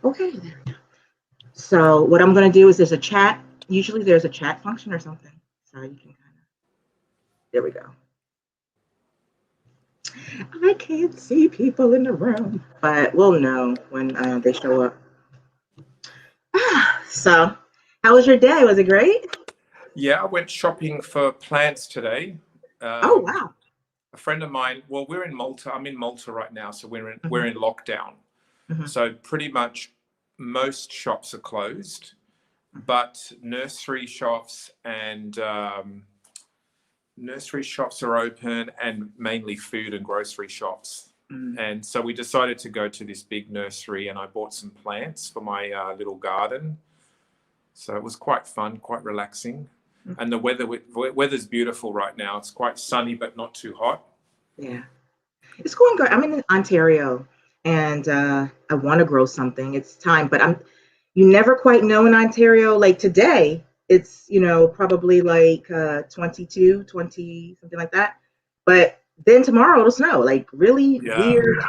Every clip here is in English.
Okay. So what I'm going to do is there's a chat. Usually there's a chat function or something. So you can kind of, there we go. I can't see people in the room, but we'll know when they show up. So how was your day? Was it great? Yeah, I went shopping for plants today. Oh, Um, wow. a friend of mine, well, we're in Malta. I'm in Malta right now, so we're Hmm. in lockdown. Hmm. So pretty much most shops are closed, but nursery shops are open, and mainly food and grocery shops. Mm. And so we decided to go to this big nursery, and I bought some plants for my little garden. So it was quite fun, quite relaxing. And the weather's beautiful right now. It's quite sunny, but not too hot. Yeah. It's going good. I'm in Ontario and I want to grow something. It's time, but you never quite know in Ontario. Like today, it's, probably like 22, 20, something like that. But then tomorrow it'll snow, like really Yeah, weird.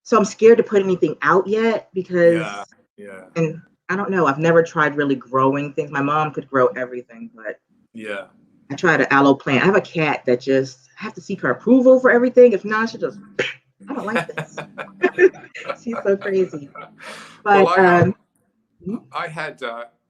So I'm scared to put anything out yet yeah, because, yeah, and I don't know, I've never tried really growing things. My mom could grow everything, but yeah. I tried an aloe plant. I have a cat that just I have to seek her approval for everything. If not, she just I don't like this. She's so crazy. Well, But I had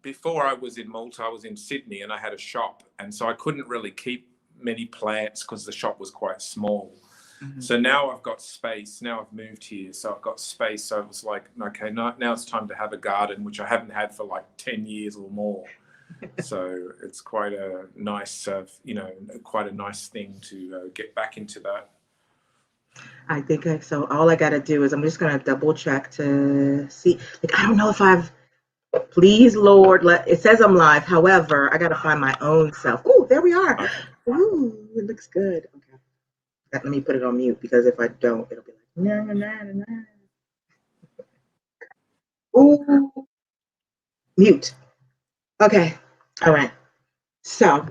before I was in Malta, I was in Sydney, and I had a shop, and so I couldn't really keep many plants because the shop was quite small. mhm. So now I've got space. Now I've moved here, so I've got space. So it was like, okay, now it's time to have a garden, which I haven't had for like 10 years or more. So it's quite a nice, quite a nice thing to get back into that. I think so. All I gotta do is I'm just gonna double check to see. Like I don't know if I've. Please, Lord, it says I'm live. However, I gotta find my own self. Oh, there we are. Okay. Ooh, it looks good. Okay, let me put it on mute because if I don't, it'll be like no, no, no, no, no. Ooh, mute. Okay, all right. So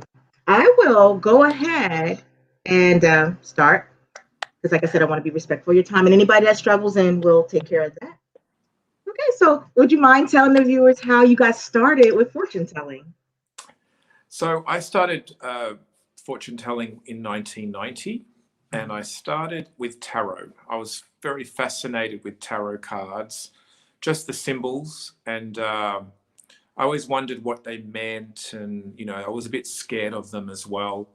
I will go ahead and start because, like I said, I want to be respectful of your time and anybody that struggles in, we'll take care of that. Okay, so would you mind telling the viewers how you got started with fortune telling? So I started fortune telling in 1990, and I started with tarot. I was very fascinated with tarot cards, just the symbols, and I always wondered what they meant, and I was a bit scared of them as well.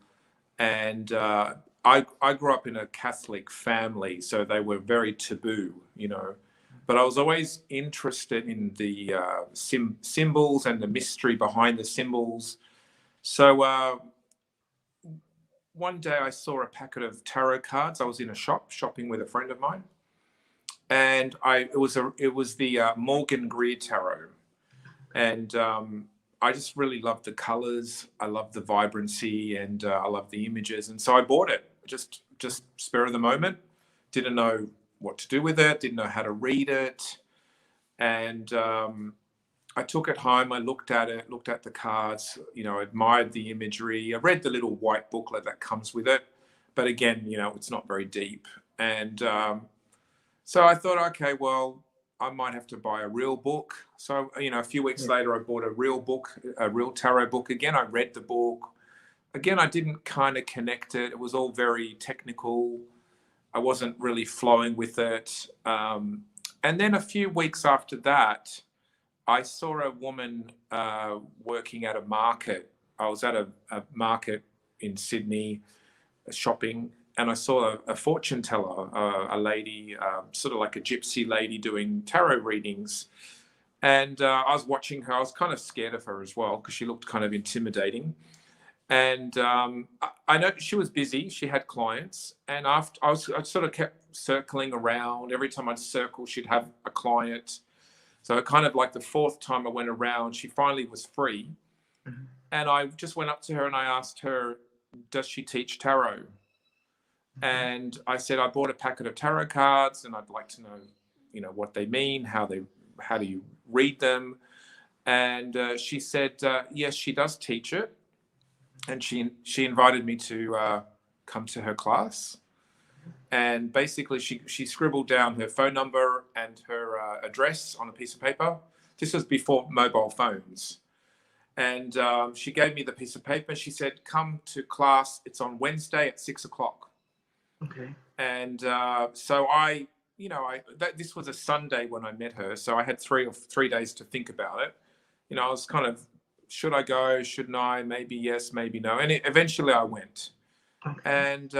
And I grew up in a Catholic family, so they were very taboo. But I was always interested in the symbols and the mystery behind the symbols. So one day I saw a packet of tarot cards. I was in a shop shopping with a friend of mine, and it was the Morgan Greer tarot, and I just really loved the colors. I loved the vibrancy, and I loved the images, and so I bought it. Just spur of the moment. Didn't know what to do with it. Didn't know how to read it, and I took it home. I looked at it, looked at the cards, admired the imagery. I read the little white booklet that comes with it. But again, it's not very deep. And so I thought, okay, well, I might have to buy a real book. So, a few weeks later, I bought a real book, a real tarot book. Again, I read the book. Again, I didn't kind of connect it. It was all very technical. I wasn't really flowing with it. And then a few weeks after that, I saw a woman working at a market. I was at a market in Sydney shopping, and I saw a fortune teller, a lady, sort of like a gypsy lady doing tarot readings. And I was watching her. I was kind of scared of her as well because she looked kind of intimidating. And I know she was busy. She had clients, and after I sort of kept circling around. Every time I'd circle, she'd have a client. So kind of like the fourth time I went around, she finally was free. Mhm. And I just went up to her and I asked her, does she teach tarot? And I said, I bought a packet of tarot cards and I'd like to know, what they mean, how do you read them? And she said, yes, she does teach it. And she invited me to come to her class. And basically she scribbled down her phone number and her address on a piece of paper. This was before mobile phones. And she gave me the piece of paper. She said, come to class. It's on Wednesday at 6 o'clock. Okay. And so this was a Sunday when I met her. So I had 3 days to think about it. I was kind of, should I go? Shouldn't I? Maybe yes, maybe no. And eventually I went. Okay. And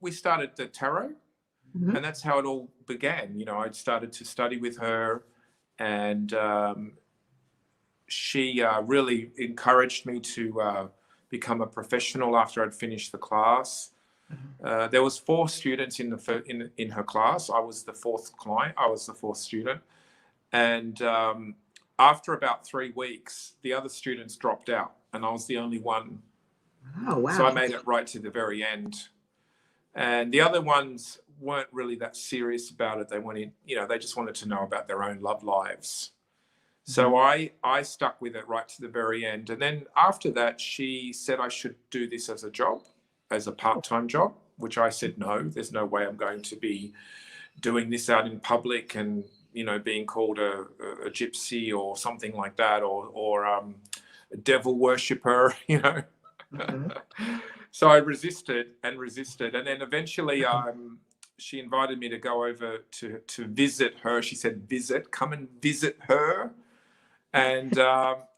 we started the tarot. Mm-hmm. And that's how it all began. I started to study with her, and she really encouraged me to become a professional after I'd finished the class. There was 4 students in her class. I was the 4th client. I was the 4th student. And after about 3 weeks, the other students dropped out, and I was the only one. Oh, wow. So I made it right to the very end. And the other ones weren't really that serious about it. They wanted, they just wanted to know about their own love lives. So I stuck with it right to the very end. And then after that, she said I should do this as a job, as a part-time job, which I said, no, there's no way I'm going to be doing this out in public and, being called a gypsy or something like that, or a devil worshipper, So I resisted. And then eventually she invited me to go over to visit her. She said, come and visit her. And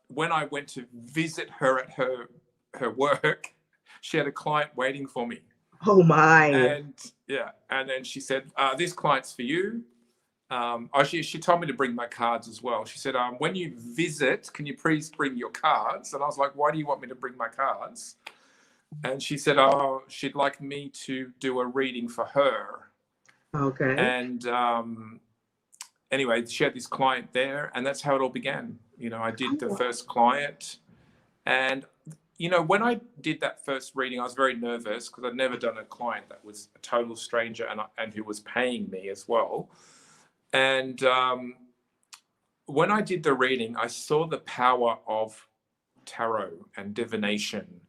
when I went to visit her at her work, she had a client waiting for me. Oh, my. And then she said, this client's for you. She told me to bring my cards as well. She said, when you visit, can you please bring your cards? And I was like, why do you want me to bring my cards? And she said, she'd like me to do a reading for her. Okay. And anyway, she had this client there, and that's how it all began. I did the first client. And, when I did that first reading, I was very nervous because I'd never done a client that was a total stranger and who was paying me as well. And when I did the reading, I saw the power of tarot and divination.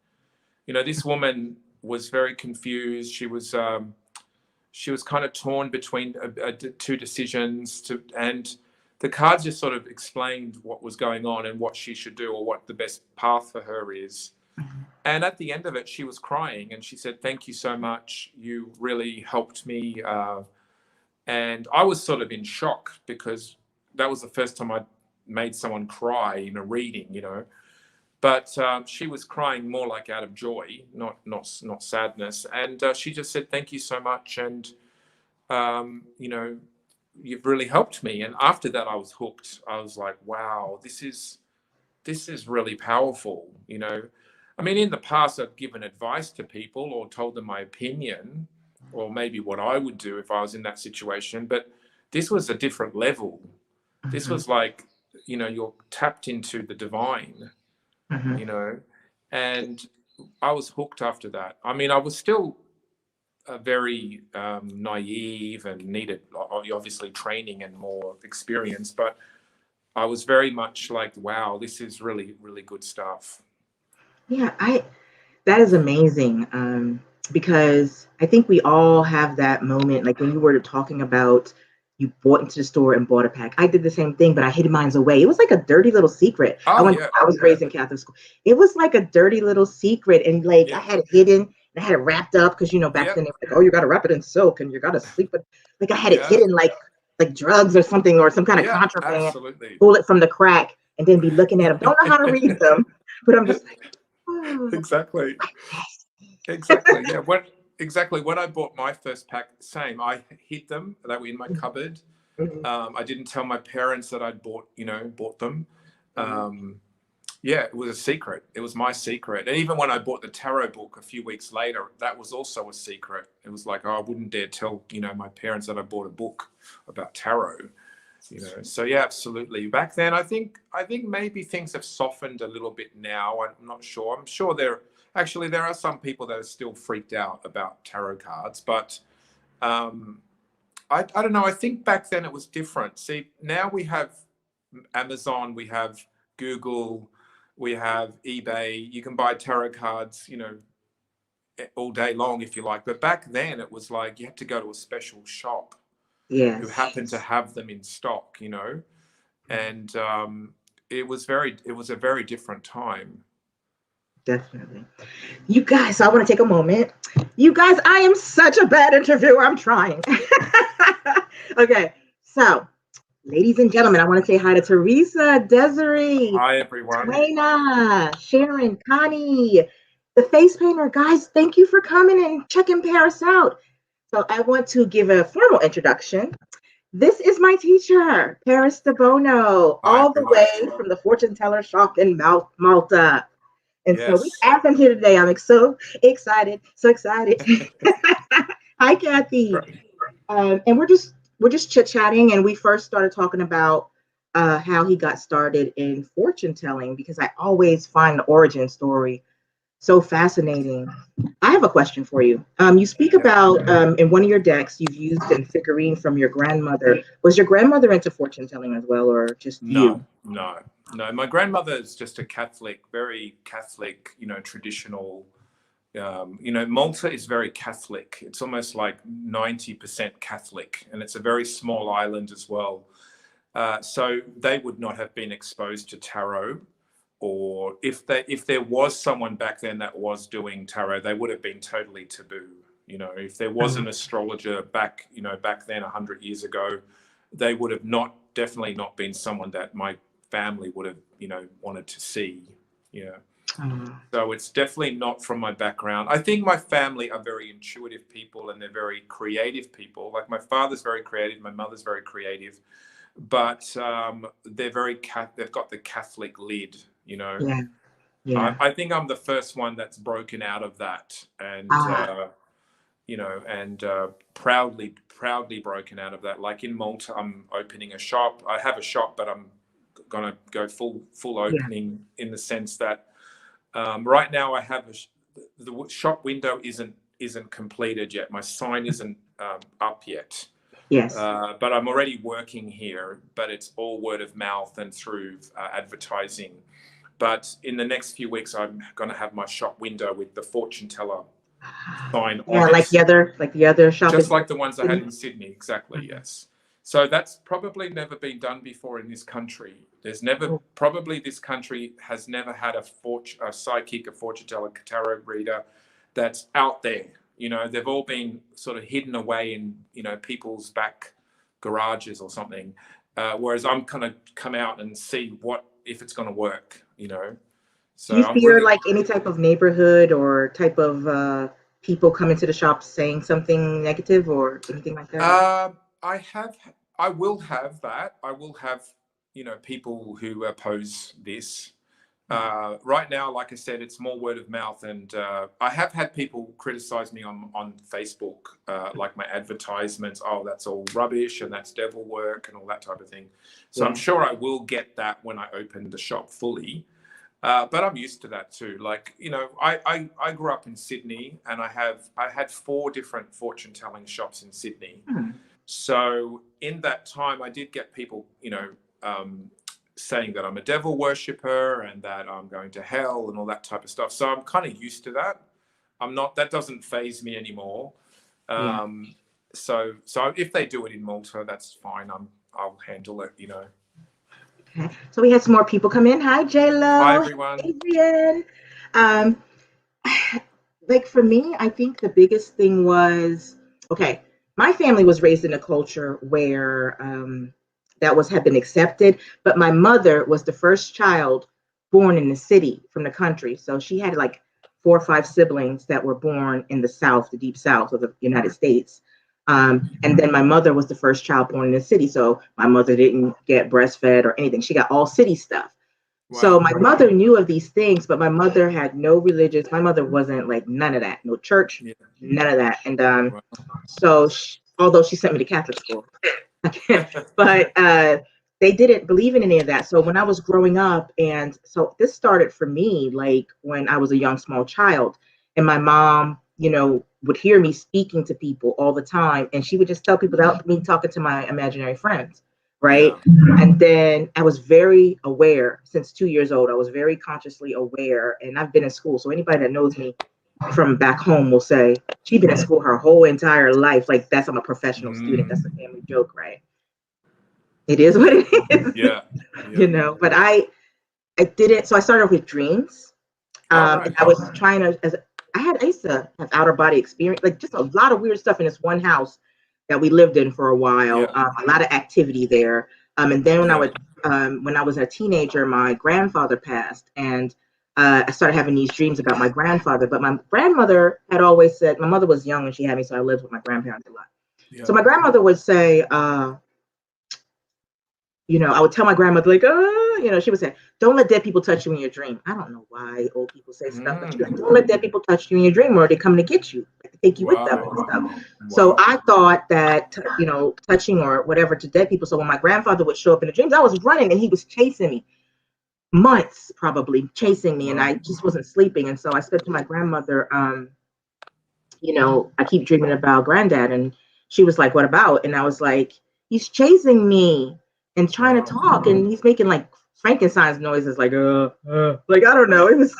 This woman was very confused. She was kind of torn between 2 decisions, and the cards just sort of explained what was going on and what she should do or what the best path for her is. And at the end of it, she was crying and she said, thank you so much. You really helped me. And I was sort of in shock because that was the first time I'd made someone cry in a reading, But she was crying more like out of joy, not sadness. And she just said, thank you so much. And, you've really helped me. And after that, I was hooked. I was like, wow, this is really powerful. I mean, in the past, I've given advice to people or told them my opinion or maybe what I would do if I was in that situation. But this was a different level. This was like, you're tapped into the divine. And I was hooked after that. I mean, I was still very naive and needed obviously training and more experience, but I was very much like, wow, this is really, really good stuff. Yeah, that is amazing. Because I think we all have that moment, like when you were talking about you bought into the store and bought a pack. I did the same thing, but I hid mine away. It was like a dirty little secret. I was raised in Catholic school. It was like a dirty little secret, and I had it hidden, and I had it wrapped up because back then they were like, oh, you got to wrap it in silk and you got to sleep with. Like I had it hidden like drugs or something or some kind of contraband. Absolutely. Pull it from the crack and then be looking at them. Don't know how to read them, but I'm just like, oh. Exactly. Yeah. When I bought my first pack, same. I hid them. They were in my cupboard. I didn't tell my parents that I'd bought them. It was a secret. It was my secret. And even when I bought the tarot book a few weeks later, that was also a secret. It was like, I wouldn't dare tell, my parents that I bought a book about tarot. So yeah, absolutely. Back then, I think maybe things have softened a little bit now. I'm not sure. I'm sure there are some people that are still freaked out about tarot cards, but I don't know. I think back then it was different. See, now we have Amazon, we have Google, we have eBay. You can buy tarot cards, all day long, if you like. But back then it was like you had to go to a special shop who Yes. happened to have them in stock, you know. And it was a very different time. Definitely. You guys, I want to take a moment. You guys, I am such a bad interviewer. I'm trying. Okay, so ladies and gentlemen, I want to say hi to Teresa, Desiree, Hi everyone. Twaina, Sharon, Connie, the face painter. Guys, thank you for coming and checking Paris out. So I want to give a formal introduction. This is my teacher, Paris Debono, Hi all the everyone. way from the fortune teller shop in Malta. And so we Yes. have him here today. I'm so excited, so excited. Hi, Kathy. Right. And we're just chit chatting, and we first started talking about how he got started in fortune telling because I always find the origin story so fascinating. I have a question for you. You speak Yeah. about in one of your decks you've used a figurine from your grandmother. Was your grandmother into fortune telling as well, or just you? No. My grandmother is just a Catholic, very Catholic, you know, traditional. You know, Malta is very Catholic. It's almost like 90% Catholic, and it's a very small island as well. So they would not have been exposed to tarot, or if there was someone back then that was doing tarot, they would have been totally taboo. You know, if there was an astrologer back then 100 years ago, they would have definitely not been someone that my family would have, you know, wanted to see. Yeah. So it's definitely not from my background. I think my family are very intuitive people and they're very creative people. Like my father's very creative, my mother's very creative, but they've got the Catholic lid, you know. Yeah, yeah. I think I'm the first one that's broken out of that, and you know, and proudly broken out of that. Like in Malta, I'm opening a shop. I have a shop, but I'm gonna go full Yeah. opening in the sense that right now I have the shop window isn't completed yet. My sign isn't up yet. Yes. But I'm already working here, but it's all word of mouth and through advertising. But in the next few weeks, I'm going to have my shop window with the fortune teller sign Yeah, on it, like the other shop. just like the ones I had in Sydney. Exactly, yes. So that's probably never been done before in this country. Probably this country has never had a psychic, a fortune teller, tarot reader that's out there. You know, they've all been sort of hidden away in, you know, people's back garages or something. Whereas I'm kind of come out and see if it's going to work, you know. Do So you I'm fear really, like any type of neighborhood or type of people coming to the shop saying something negative or anything like that? I have, I will have that. I will have, you know, people who oppose this. Right now, like I said, it's more word of mouth, and I have had people criticize me on Facebook, like my advertisements. Oh, that's all rubbish, and that's devil work, and all that type of thing. So Yeah. I'm sure I will get that when I open the shop fully. But I'm used to that too. Like, you know, I grew up in Sydney, and I had 4 different fortune telling shops in Sydney. So in that time, I did get people, you know, saying that I'm a devil worshipper and that I'm going to hell and all that type of stuff. So I'm kind of used to that. That doesn't faze me anymore. Yeah. So if they do it in Malta, that's fine. I'll handle it, you know. Okay. So we had some more people come in. Hi, J Hi Lo. everyone. Adrian. Um, like for me, I think the biggest thing was okay. My family was raised in a culture where had been accepted, but my mother was the first child born in the city from the country, so she had like 4 or 5 siblings that were born in the South, the deep South of the United States. And then my mother was the first child born in the city, so my mother didn't get breastfed or anything. She got all city stuff. So Wow. my mother knew of these things, but my mother had no religious. My mother wasn't like none of that, no church, Yeah. none of that. And Wow. so although she sent me to Catholic school, but they didn't believe in any of that. So when I was growing up, and so this started for me like when I was a young small child, and my mom, you know, would hear me speaking to people all the time, and she would just tell people about me talking to my imaginary friends, right? Yeah. And then I was very aware since 2 years old. I was very consciously aware, and I've been in school, so anybody that knows me from back home will say she's been at school her whole entire life. Like that's I'm a professional student. That's a family joke, right? It is what it is, Yeah. you know. But I didn't. So I started off with dreams, All right. and I was trying to. I used to have outer body experience, like just a lot of weird stuff in this one house that we lived in for a while. Yeah. A lot of activity there. And then Yeah. when I was a teenager, my grandfather passed, and I started having these dreams about my grandfather. But my grandmother had always said, my mother was young when she had me, so I lived with my grandparents a lot. Yeah. So my grandmother would say, you know, I would tell my grandmother, like, you know, she would say, don't let dead people touch you in your dream. I don't know why old people say stuff, but don't let dead people touch you in your dream or they come to get you, like, to take you with them and stuff. Wow. So Wow. I thought that, you know, touching or whatever to dead people. So when my grandfather would show up in the dreams, I was running and he was chasing me, months probably chasing me, and I just wasn't sleeping. And so I said to my grandmother, you know, I keep dreaming about granddad. And she was like, what about? And I was like, he's chasing me and trying to Wow. talk. And he's making like Frankenstein's noises, like, I don't know. It was,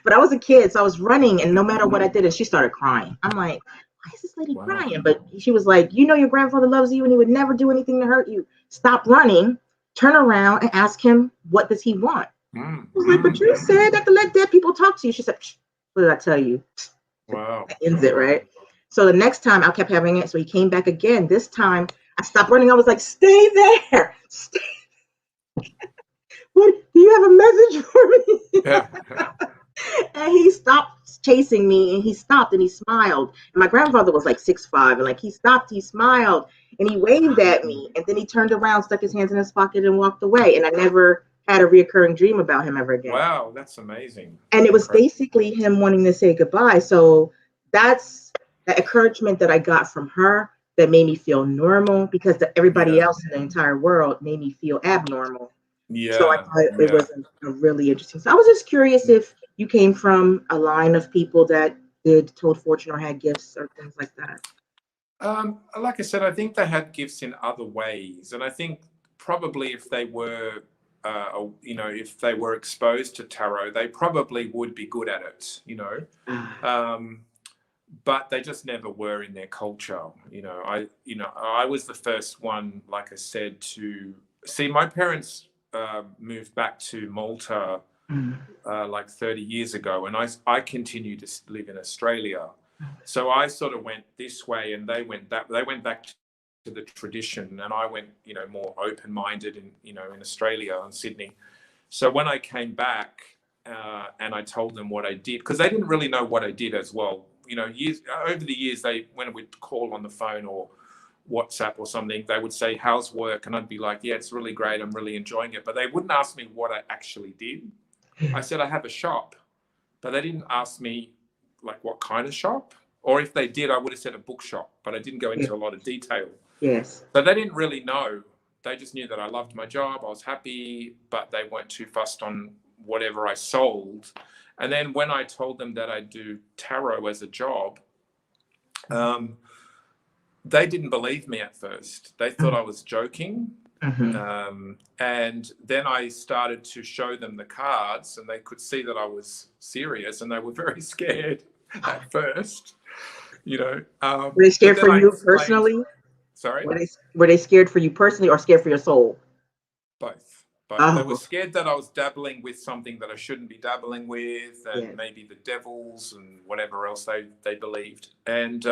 but I was a kid. So I was running. And no matter what I did, and she started crying. I'm like, why is this lady Wow. crying? But she was like, you know, your grandfather loves you and he would never do anything to hurt you. Stop running, turn around and ask him, what does he want? I was like, but you said that to let dead people talk to you. She said, what did I tell you? Wow. That ends it, right? So the next time I kept having it. So he came back again. This time I stopped running. I was like, stay there. Stay. What, do you have a message for me? Yeah. And he stopped chasing me and he stopped and he smiled. And my grandfather was like 6'5", and like he stopped, he smiled and he waved at me. And then he turned around, stuck his hands in his pocket and walked away. And I never had a reoccurring dream about him ever again. Wow, that's amazing. And it was Incredible. basically him wanting to say goodbye. So that's the encouragement that I got from her that made me feel normal, because everybody else in the entire world made me feel abnormal. So I Yeah. thought it Yeah. was a really interesting. So I was just curious if you came from a line of people that did told fortune or had gifts or things like that. Like I said, I think they had gifts in other ways, and I think probably if they were, you know, if they were exposed to tarot, they probably would be good at it, you know. But they just never were in their culture, you know. I was the first one, like I said, to see. My parents moved back to Malta like 30 years ago, and I continued to live in Australia. So I sort of went this way, and they went that. They went back to the tradition, and I went, you know, more open-minded in, you know, in Australia and Sydney. So when I came back and I told them what I did, because they didn't really know what I did as well. You know, over the years, when we'd call on the phone or WhatsApp or something, they would say, "How's work?" And I'd be like, "Yeah, it's really great. I'm really enjoying it." But they wouldn't ask me what I actually did. I said I have a shop, but they didn't ask me like what kind of shop, or if they did, I would have said a bookshop, but I didn't go into a lot of detail. Yes. So they didn't really know. They just knew that I loved my job, I was happy, but they weren't too fussed on whatever I sold. And then when I told them that I do tarot as a job, they didn't believe me at first. They thought I was joking. And then I started to show them the cards, and they could see that I was serious, and they were very scared at first, you know. Were they scared but for then I you explained, personally? sorry? Were they scared for you personally or scared for your soul? Both. They were Oh, scared that I was dabbling with something that I shouldn't be dabbling with, and yes. maybe the devils and whatever else they believed. And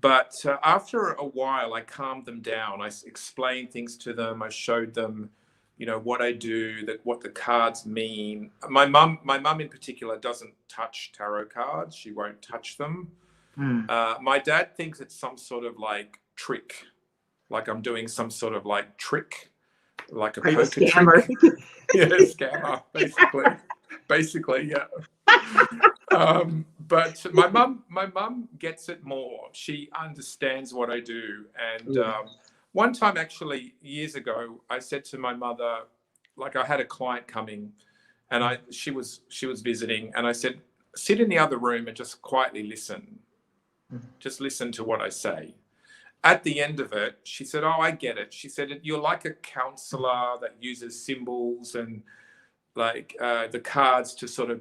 but after a while, I calmed them down. I explained things to them. I showed them, you know, what I do, what the cards mean. My mum in particular doesn't touch tarot cards. She won't touch them. My dad thinks it's some sort of like trick, like I'm doing some sort of like trick, like a Are you a poker scammer? trick. Yeah, scammer, basically, yeah. But my mum gets it more. She understands what I do. And one time, actually, years ago, I said to my mother, like, I had a client coming, and she was visiting, and I said, sit in the other room and just quietly listen. Just listen to what I say. At the end of it, she said, "Oh, I get it." She said, "You're like a counselor that uses symbols and the cards to sort of,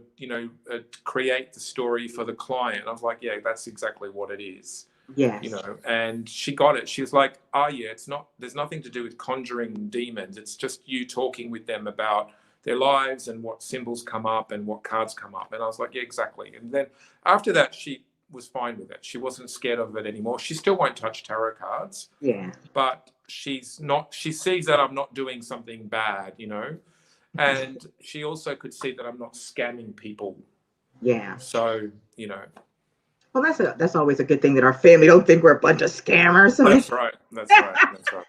create the story for the client. I was like, yeah, that's exactly what it is. Yes. And she got it. She was like, oh yeah, there's nothing to do with conjuring demons. It's just you talking with them about their lives and what symbols come up and what cards come up. And I was like, yeah, exactly. And then after that, she was fine with it. She wasn't scared of it anymore. She still won't touch tarot cards. Yeah. But she sees that I'm not doing something bad, and she also could see that I'm not scamming people. Yeah. So, Well, that's always a good thing that our family don't think we're a bunch of scammers. That's right. That's right. That's right.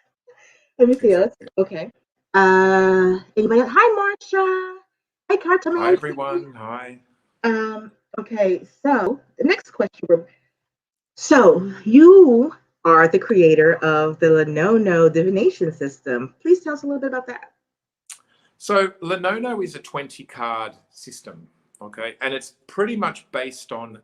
Let me see. Exactly. Okay. Anybody else? Hi, Marsha. Hi, Hi, Cartoman. everyone. Hi. Okay. So the next question. So you are the creator of the Lenono divination system. Please tell us a little bit about that. So Lenono is a 20 card system, okay? And it's pretty much based on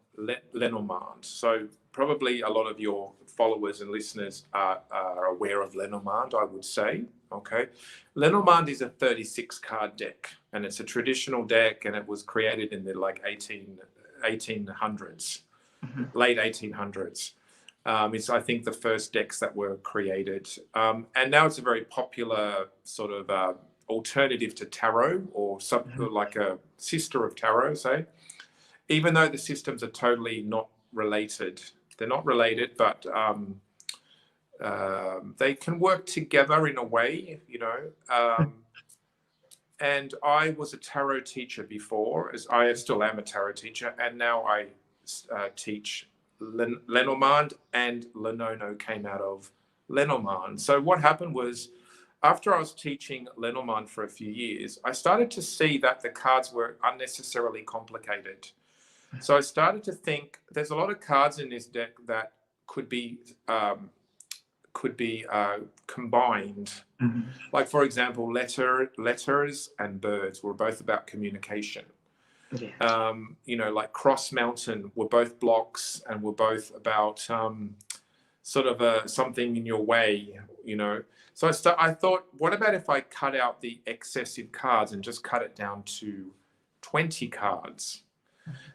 Lenormand. So probably a lot of your followers and listeners are aware of Lenormand, I would say, okay? Lenormand is a 36 card deck, and it's a traditional deck, and it was created in the 1800s, late 1800s. It's, I think, the first decks that were created. And now it's a very popular sort of alternative to tarot, or something like a sister of tarot, say, even though the systems are totally not related. They're not related, but they can work together in a way, and I was a tarot teacher before, as I still am a tarot teacher, and now I teach Lenormand, and Lenono came out of Lenormand. So what happened was, after I was teaching Lenormand for a few years, I started to see that the cards were unnecessarily complicated. So I started to think there's a lot of cards in this deck that could be combined. Like, for example, letters and birds were both about communication. Yeah. Like Cross Mountain were both blocks and were both about sort of something in your way, So I thought, what about if I cut out the excessive cards and just cut it down to 20 cards?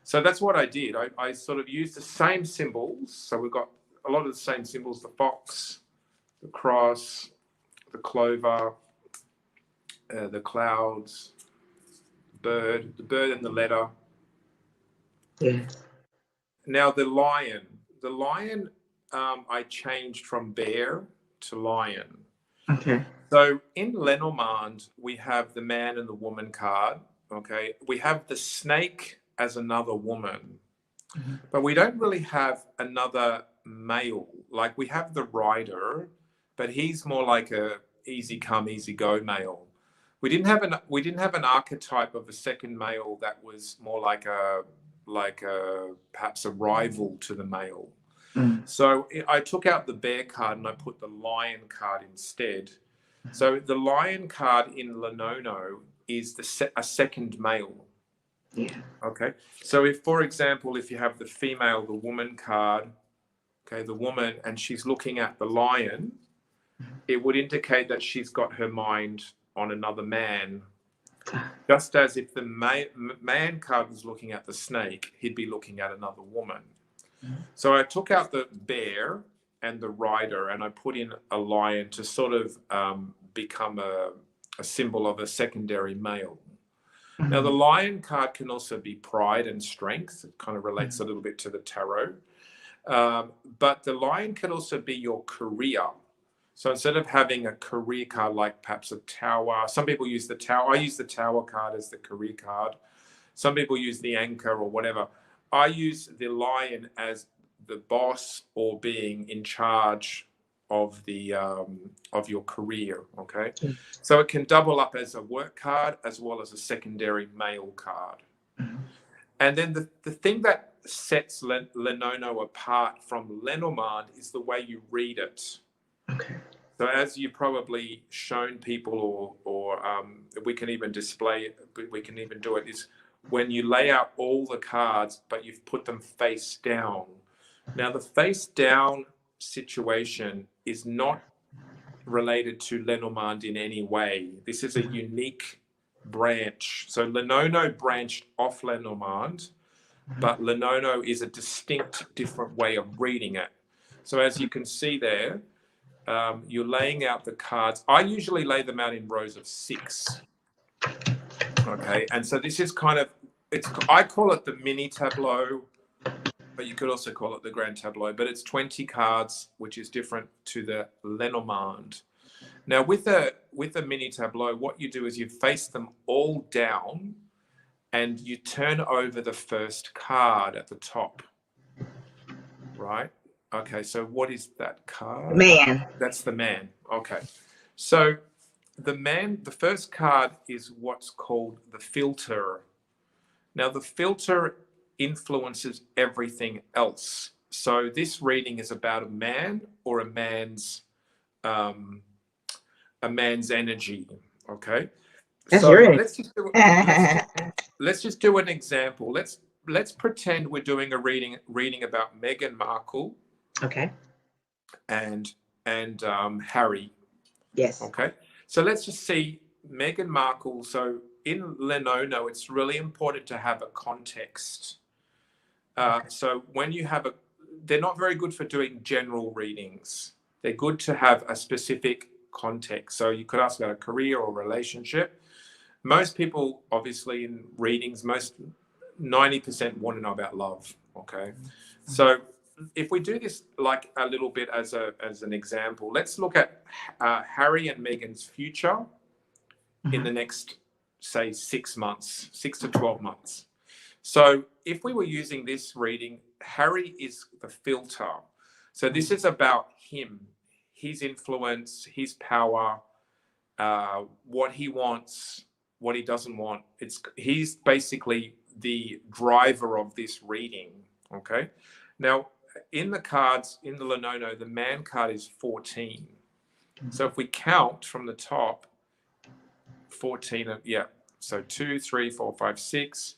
So that's what I did. I sort of used the same symbols. So we've got a lot of the same symbols: the fox, the cross, the clover, the clouds, the bird and the letter. Yes. Now the lion, I changed from bear to lion. Okay. So in Lenormand, we have the man and the woman card. Okay. We have the snake as another woman, but we don't really have another male. Like, we have the rider, but he's more like a easy come, easy go male. We didn't have an archetype of a second male that was more like perhaps a rival to the male. So I took out the bear card and I put the lion card instead. So the lion card in Lenono is a second male. Yeah. Okay. So if, for example, if you have the female, the woman card, okay, the woman, and she's looking at the lion, it would indicate that she's got her mind on another man. Just as if the man card was looking at the snake, he'd be looking at another woman. So I took out the bear and the rider, and I put in a lion to sort of become a symbol of a secondary male. Now, the lion card can also be pride and strength. It kind of relates a little bit to the tarot. But the lion can also be your career. So instead of having a career card like perhaps a tower, some people use the tower. I use the tower card as the career card. Some people use the anchor or whatever. I use the lion as the boss, or being in charge of the of your career. Okay, so it can double up as a work card as well as a secondary male card. And then the thing that sets Lenono apart from Lenormand is the way you read it. Okay. So as you've probably shown people, or we can even display, we can even do it, is when you lay out all the cards, but you've put them face down. Now, the face down situation is not related to Lenormand in any way. This is a unique branch. So Lenono branched off Lenormand, but Lenono is a distinct, different way of reading it. So as you can see there, you're laying out the cards. I usually lay them out in rows of 6. Okay, and so this is kind of, I call it the mini tableau, but you could also call it the grand tableau, but it's 20 cards, which is different to the Lenormand. Now with a mini tableau, what you do is you face them all down and you turn over the first card at the top, right? Okay, so what is that card? Man. That's the man. Okay, so the first card is what's called the filter. Now the filter influences everything else. So this reading is about a man or a man's energy. Okay, That's so your let's just do an example. Let's pretend we're doing a reading about Meghan Markle. Okay. And Harry. Yes. Okay. So let's just see Meghan Markle. So in Lenono, it's really important to have a context. So when you have they're not very good for doing general readings. They're good to have a specific context. So you could ask about a career or relationship. Most people, obviously, in readings, 90% want to know about love. Okay. So if we do this like a little bit as an example, let's look at Harry and Meghan's future in the next, say, 6 months, 6 to 12 months. So if we were using this reading, Harry is the filter. So this is about him, his influence, his power, what he wants, what he doesn't want. He's basically the driver of this reading. Okay. Now, in the cards, in the Lenono, the man card is 14. So if we count from the top, 14, yeah. So 2, 3, 4, 5, 6,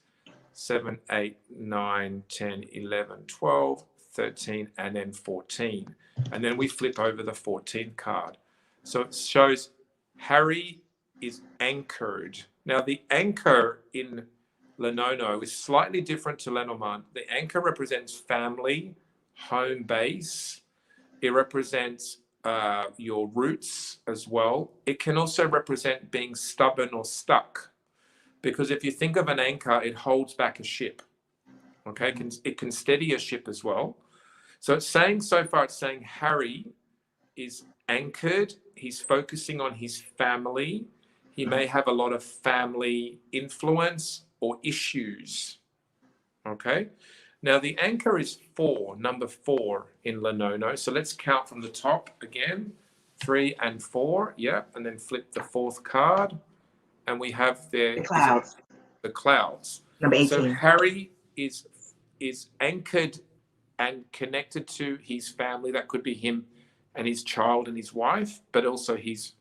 7, 8, 9, 10, 11, 12, 13, and then 14. And then we flip over the 14th card. So it shows Harry is anchored. Now, the anchor in Lenono is slightly different to Lenormand. The anchor represents family, home base. It represents your roots as well. It can also represent being stubborn or stuck, because if you think of an anchor, it holds back a ship. Okay, it can steady a ship as well. So it's saying, so far it's saying Harry is anchored. He's focusing on his family. He may have a lot of family influence or issues. Okay. Now the anchor is 4, number 4 in Lenono. So let's count from the top again, 3 and 4. Yeah. And then flip the 4th card. And we have the clouds. The clouds. Number 18. So Harry is anchored and connected to his family. That could be him and his child and his wife, but also his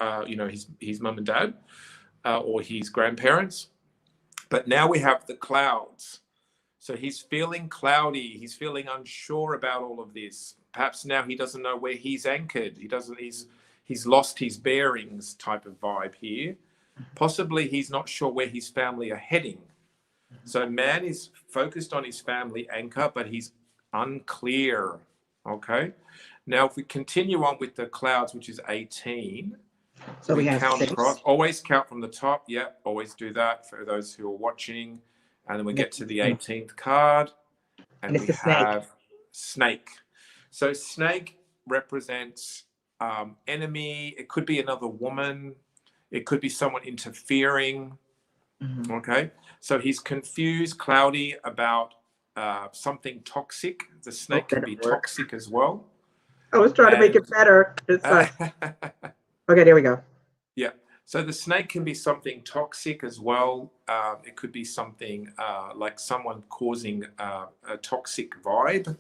mum and dad or his grandparents. But now we have the clouds. So he's feeling cloudy. He's feeling unsure about all of this. Perhaps now he doesn't know where he's anchored. He's lost his bearings type of vibe here. Possibly he's not sure where his family are heading. So man is focused on his family anchor, but he's unclear. Okay. Now, if we continue on with the clouds, which is 18, so we have count 6. across. Always count from the top. Yeah, always do that for those who are watching. And then we get to the 18th card, and we have snake. So snake represents enemy. It could be another woman. It could be someone interfering. Okay. So he's confused, cloudy about something toxic. The snake can be toxic as well. I was trying to make it better. Okay, there we go. Yeah. So the snake can be something toxic as well. It could be something like someone causing a toxic vibe.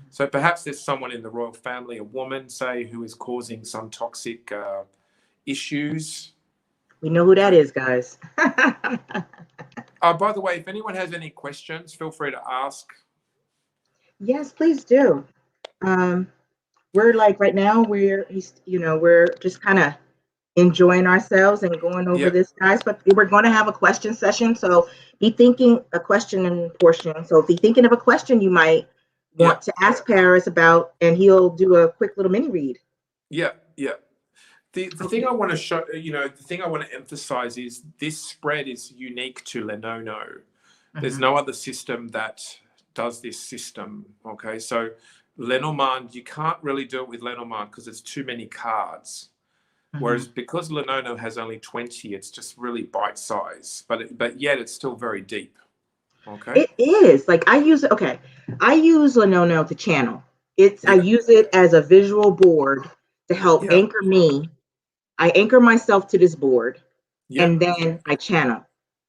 So perhaps there's someone in the royal family, a woman, say, who is causing some toxic issues. We know who that is, guys. By the way, if anyone has any questions, feel free to ask. Yes, please do. We're like right now, we're just kind of enjoying ourselves and going over Yeah. this, guys. But we're going to have a question session, so be thinking a question in portion. So be thinking of a question you might Yeah. want to ask Paris about, and he'll do a quick little mini read. Yeah. Yeah. The Okay. thing I want to show, the thing I want to emphasize is this spread is unique to Lenono. There's no other system that does this system. Okay, so Lenormand, you can't really do it with Lenormand because it's too many cards. Whereas because Lenono has only 20, it's just really bite size, but yet it's still very deep. Okay. It is like I use Lenono to channel. I Yeah. use it as a visual board to help Yeah. anchor me. I anchor myself to this board, Yeah. and then I channel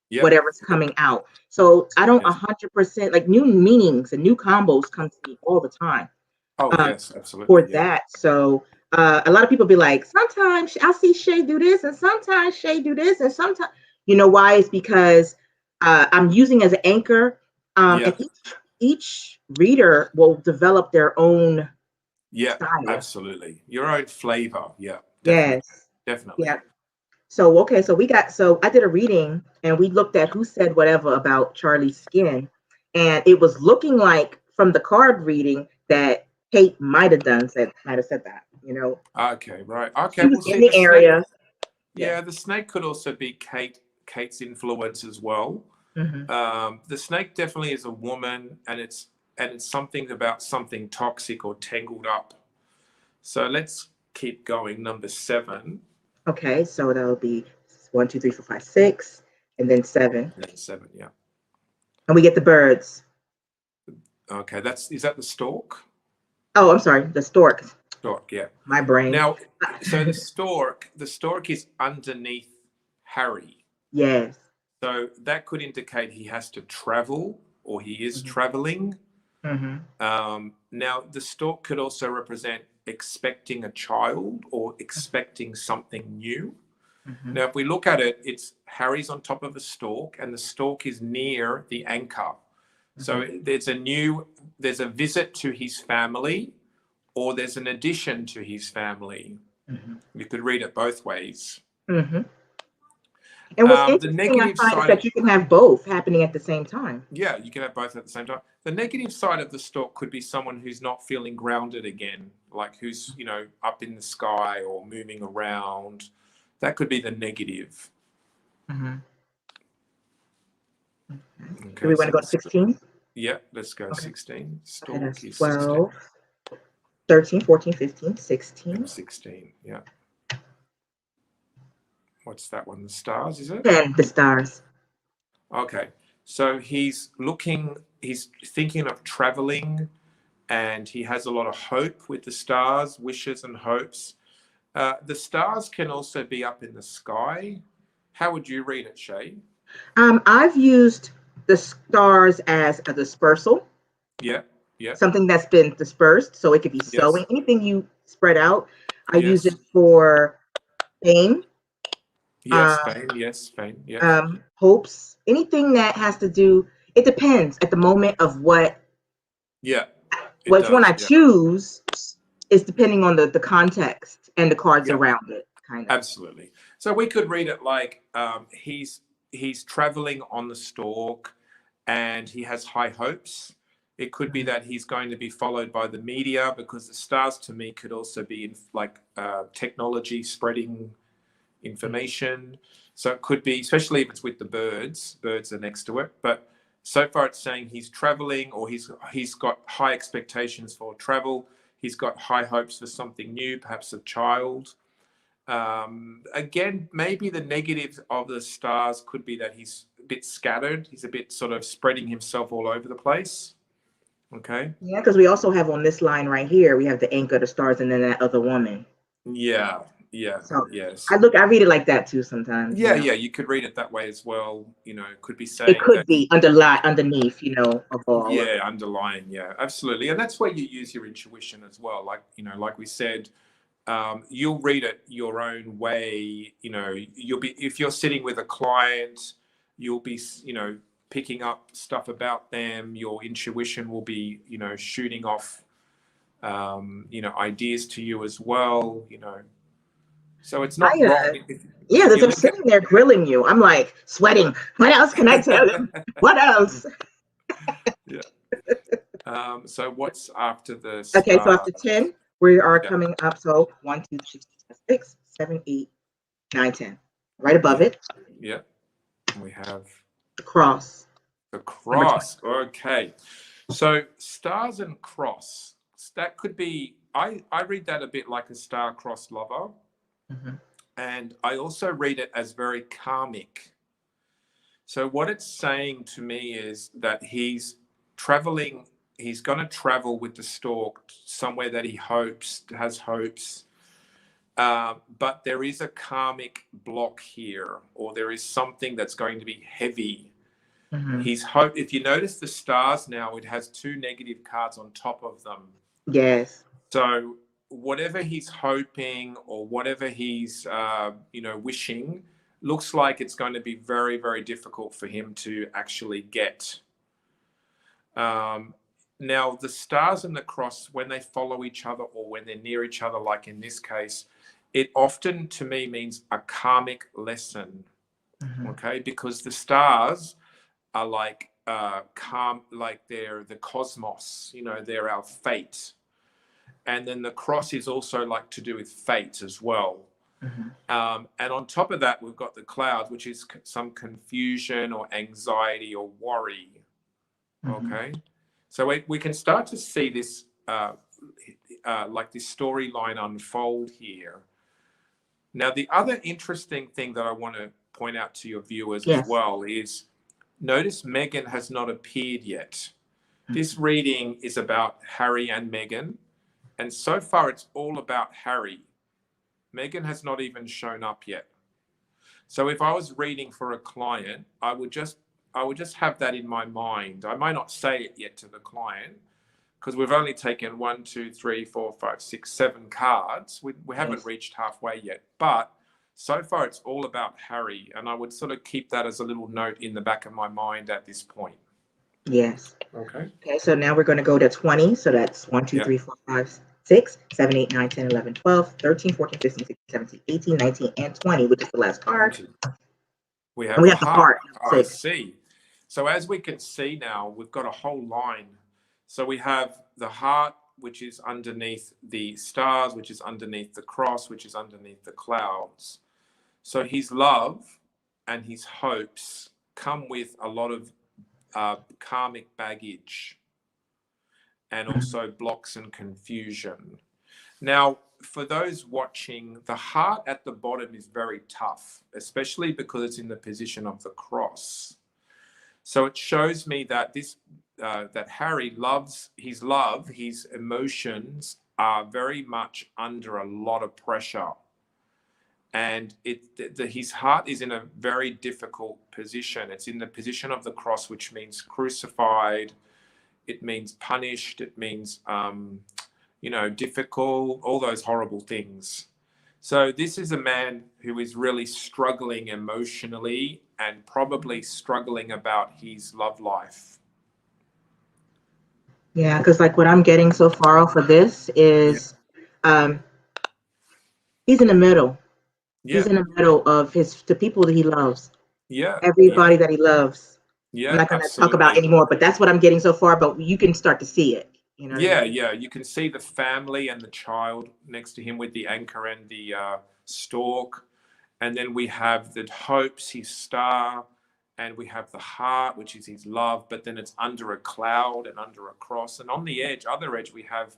Yeah. whatever's coming out. So I don't Yes. 100% like new meanings and new combos come to me all the time Oh yes, absolutely. for Yeah. that. So a lot of people be like, sometimes I'll see Shay do this, and sometimes Shay do this, and sometimes why? It's because I'm using as an anchor, Yeah. and each reader will develop their own Yeah. style. Absolutely. Your own flavor. Yeah. Definitely. Yes. Definitely. Yeah. So okay, so I did a reading and we looked at who said whatever about Charlie's skin, and it was looking like from the card reading that Kate might have said that. Okay. Right. Okay. She was We'll in see the the snake. area. Yeah. Yeah, the snake could also be Kate's influence as well. Hmm. The snake definitely is a woman, and it's something about something toxic or tangled up. So let's keep going. Number 7. Okay, so that'll be 1, 2, 3, 4, 5, 6, and then 7, And 7, yeah. and we get the birds. Okay, is that the stork? Oh, I'm sorry, the stork. Stork, yeah. My brain. Now, so the stork is underneath Harry. Yes. So that could indicate he has to travel or he is Hmm. traveling. Hmm. Now, the stork could also represent expecting a child or expecting something new. Hmm. Now, if we look at it, it's Harry's on top of a stork, and the stork is near the anchor. So there's a visit to his family, or there's an addition to his family. Hmm. You could read it both ways. Hmm. And what's The interesting, I negative find, is side of that you can have both happening at the same time. Yeah, you can have both at the same time. The negative side of the stork could be someone who's not feeling grounded again, like who's, up in the sky or moving around. That could be the negative. Hmm. Do Okay, we want to so go to 16? yeah, let's go Okay. 16. Okay, Stork that's is 12, 13, 14, 15, 16, 16. Yeah. What's that one? The stars, is it? 10, the stars. Okay. So he's thinking of traveling, and he has a lot of hope with the stars, wishes and hopes. The stars can also be up in the sky. How would you read it, Shay? I've used the stars as a dispersal, Yeah, yeah, something that's been dispersed. So it could be yes, sewing, anything you spread out. I use it yes, for fame, yes, uh, Spain, yes, Spain, yes. hopes, anything that has to do. It depends at the moment of Yeah, it which one I does, yeah, choose is depending on the context and the cards yeah, around it, kind of. absolutely. So we could read it like he's traveling on the stork, and he has high hopes. It could be that he's going to be followed by the media, because the stars to me could also be in technology spreading information. So it could be, especially if it's with the birds are next to it. But so far it's saying he's traveling, or he's got high expectations for travel. He's got high hopes for something new, perhaps a child. Again, maybe the negative of the stars could be that he's a bit scattered. He's a bit sort of spreading himself all over the place. Okay. Yeah, because we also have on this line right here, we have the anchor, the stars, and then that other woman. Yeah. Yeah. So Yes. I read it like that too sometimes. Yeah. Yeah. You could read it that way as well. It could be It saying could that. be underneath, of all of Yeah, it. underlying. Yeah, absolutely. And that's where you use your intuition as well. Like we said, you'll read it your own way. If you're sitting with a client, you'll be, picking up stuff about them. Your intuition will be, shooting off, ideas to you as well. So it's I not wrong yeah, if as you I'm look at. sitting there grilling you, I'm like sweating. What else can I tell them? What else? Yeah. So what's after the Okay, so stars? after 10, we are Yeah, coming up. So 1, 2, 3, 4, 5, 6, 7, 8, 9, 10. Right above yeah, it, yeah. We have the cross, the number 20. cross. Okay. So stars and cross. That could be. I read that a bit like a star-crossed lover, Mhm. and I also read it as very karmic. So what it's saying to me is that he's traveling. He's going to travel with the stork somewhere that he has hopes. But there is a karmic block here, or there is something that's going to be heavy. Mhm. If you notice the stars now, it has two negative cards on top of them. Yes. So whatever he's hoping or whatever he's wishing, looks like it's going to be very, very difficult for him to actually get. Now the stars and the cross, when they follow each other or when they're near each other, like in this case, it often to me means a karmic lesson. Mhm. Okay, because the stars are like like they're the cosmos, they're our fate. And then the cross is also like to do with fate as well. Mhm. And on top of that, we've got the clouds, which is some confusion or anxiety or worry. Mhm. Okay, so we can start to see this like this storyline unfold here. Now, the other interesting thing that I want to point out to your viewers as Yes. well is notice Meghan has not appeared yet. This Mhm. reading is about Harry and Meghan, and so far it's all about Harry. Meghan has not even shown up yet. So if I was reading for a client, I would just have that in my mind. I might not say it yet to the client because we've only taken 1, 2, 3, 4, 5, 6, 7 cards. We haven't Yes. reached halfway yet, but so far it's all about Harry, and I would sort of keep that as a little note in the back of my mind at this point. Yes. Okay. Okay, so now we're going to go to 20. So that's 1, 2, Yeah. 3, 4, 5, 6, 7, 8, 9, 10, 11, 12, 13, 14, 15, 16, 17, 18, 19, and 20, which is the last card. 20. We And have we the have the heart. heart. I 6. see. So as we can see now, we've got a whole line. So we have the heart, which is underneath the stars, which is underneath the cross, which is underneath the clouds. So his love and his hopes come with a lot of karmic baggage and Mhm. also blocks and confusion. Now, for those watching, the heart at the bottom is very tough, especially because it's in the position of the cross. So it shows me that that Harry his emotions are very much under a lot of pressure, and his heart is in a very difficult position. It's in the position of the cross, which means crucified. It means punished. It means difficult. All those horrible things. So this is a man who is really struggling emotionally and probably struggling about his love life. Yeah, because like what I'm getting so far off of this Yeah, is um, he's in the middle. He's yeah, in the middle of the people that he loves, yeah, yeah, everybody that he loves. I'm yeah, not going to talk about absolutely. anymore, but that's what I'm getting so far. But you can start to see it. You know what I Yeah, mean? yeah. You can see the family and the child next to him with the anchor and the stalk. And then we have the hopes, his star, and we have the heart, which is his love, but then it's under a cloud and under a cross. And on the other edge, we have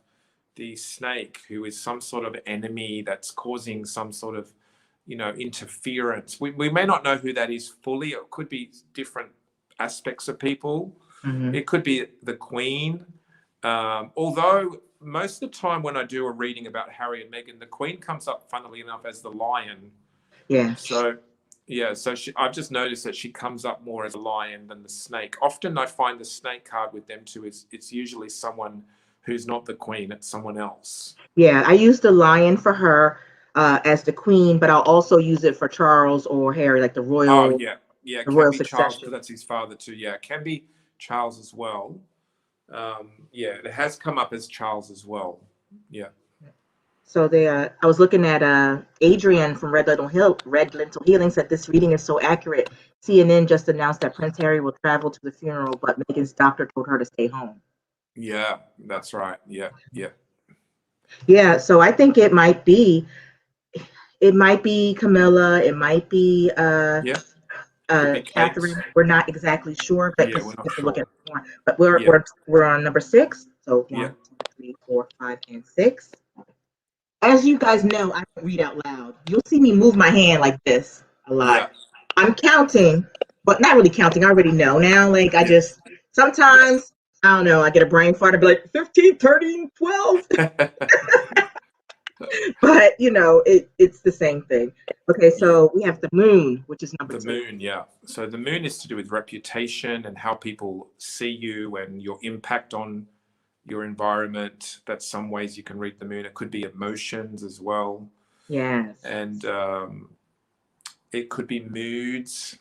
the snake, who is some sort of enemy that's causing some sort of, interference. We may not know who that is fully. It could be different aspects of people. Mm-hmm. It could be the Queen. Although most of the time when I do a reading about Harry and Meghan, the Queen comes up, funnily enough, as the lion. Yeah. So, yeah, so I've just noticed that she comes up more as a lion than the snake. Often I find the snake card with them too, it's usually someone who's not the Queen, it's someone else. Yeah. I use the lion for her as the queen, but I'll also use it for Charles or Harry, like Oh, yeah. Yeah, it the can royal be Charles because succession. that's his father too. Yeah, it can be Charles as well. Yeah, it has come up as Charles as well. Yeah. So they, I was looking at Adrian from Red Lentil Healing said this reading is so accurate. CNN just announced that Prince Harry will travel to the funeral, but Meghan's doctor told her to stay home. Yeah, that's right. Yeah, yeah. Yeah, so I think it might be Camilla, it might be Yeah, could be Kate. Catherine. We're not exactly sure, but Yeah, because we're we not have to look at sure. more. But we're Yeah, we're we're on number 6. So yeah, 1, 2, 3, 4, 5, and 6. As you guys know, I don't read out loud. You'll see me move my hand like this a yeah, lot. I'm counting, but not really counting. I already know now. Like I yeah, just yeah. sometimes I don't know. I get a brain fart. I be like 15, 13, 12. But it's the same thing. Okay, Yeah. so we have the moon, which is number The 2. moon, yeah. So the moon is to do with reputation and how people see you and your impact on your environment. That's some ways you can read the moon. It could be emotions as well. Yes. And it could be moods.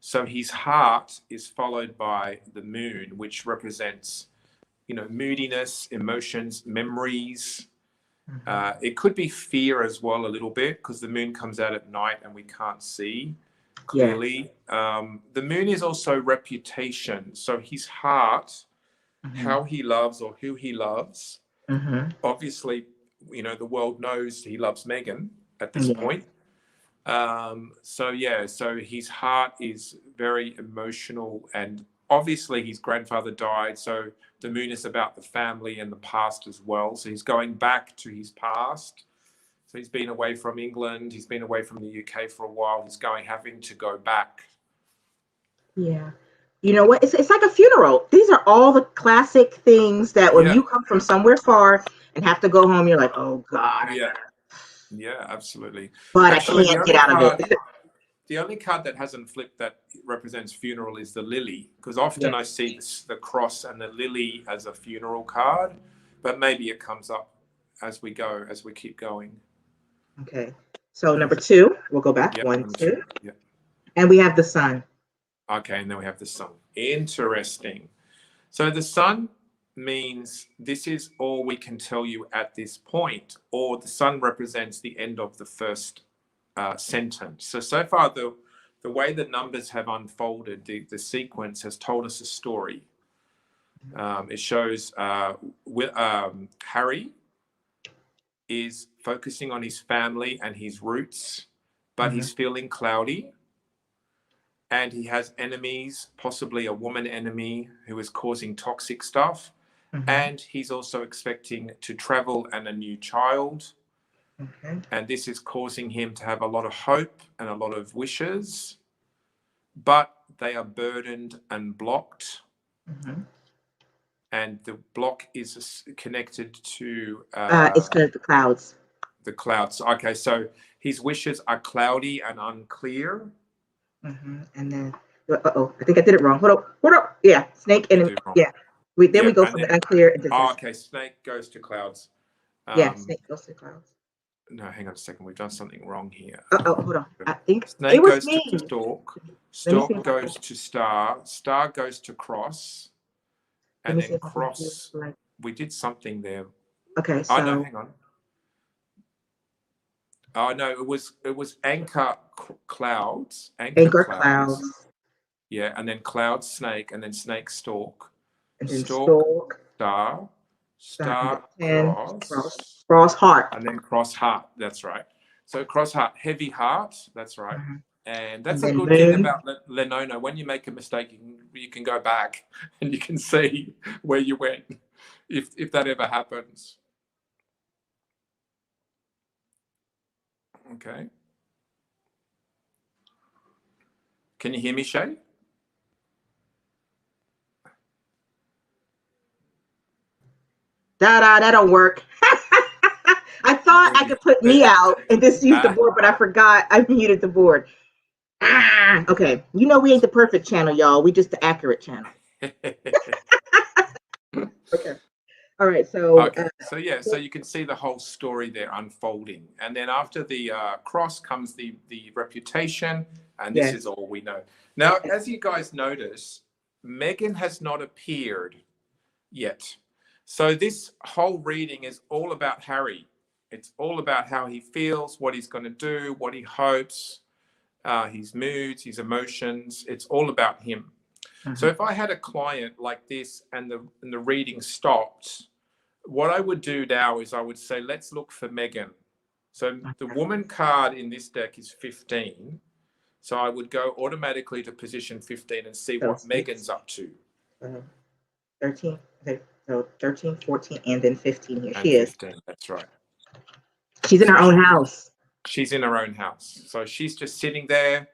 So his heart is followed by the moon, which represents, moodiness, emotions, memories. It could be fear as well, a little bit, because the moon comes out at night and we can't see clearly. The moon is also reputation. So his heart, how he loves or who he loves. Obviously, the world knows he loves Meghan at this point. So his heart is very emotional, and obviously his grandfather died. So the moon is about the family and the past as well. So he's going back to his past. So he's been away from England. He's been away from the UK for a while. He's having to go back. Yeah. You know what? It's like a funeral. These are all the classic things that when Yeah. you come from somewhere far and have to go home, you're like, oh God, Yeah. Yeah, absolutely. but Actually, I can't get out of it. the only card that hasn't flipped that represents funeral is the lily, because often I see the cross and the lily as a funeral card, but maybe it comes up as we keep going. Okay. So number 2, we'll go back. Yep, 1, number 2. 2. Yep. And we have the sun. Okay, and then we have the sun. Interesting. So the sun means this is all we can tell you at this point, or the sun represents the end of the first sentence. So far, the way the numbers have unfolded, the sequence has told us a story. It shows Harry is focusing on his family and his roots, but he's feeling cloudy. And he has enemies, possibly a woman enemy who is causing toxic stuff. And he's also expecting to travel and a new child. And this is causing him to have a lot of hope and a lot of wishes, but they are burdened and blocked. And the block is connected to It's the clouds. the clouds. Okay, so his wishes are cloudy and unclear. And then, I think I did it wrong. Hold up. Yeah, snake and yeah. We go from the unclear into okay, snake goes to clouds. Snake goes to clouds. No, hang on a second. We've done something wrong here. Hold on. I think snake it was goes me. to stork. Stork goes to star. Star goes to cross. And then cross. We did something there. Okay, so. Oh no, hang on. Oh no, it was anchor clouds. Anchor clouds. Yeah, and then cloud snake, and then snake stork. And then stork star cross heart. And then cross heart. That's right. So cross heart, heavy heart. That's right. And that's a good thing about Lenono. When you make a mistake, you can go back and you can see where you went, if that ever happens. Okay. Can you hear me, Shay? That don't work. I thought I could put me out and just use the board, but I forgot I muted the board. Okay. We ain't the perfect channel, y'all. We just the accurate channel. Okay. All right. So so you can see the whole story there unfolding, and then after the cross comes the reputation, and this is all we know. Now, as you guys notice, Meghan has not appeared yet. So this whole reading is all about Harry. It's all about how he feels, what he's going to do, what he hopes, his moods, his emotions. It's all about him. So if I had a client like this and the reading stopped, what I would do now is I would say, let's look for Megan. So the woman card in this deck is 15. So I would go automatically to position 15 and see what Megan's up to. 13. Okay. So 13, 14, and then 15. Here and she is. 15, that's right. She's in her own house. She's in her own house. So she's just sitting there.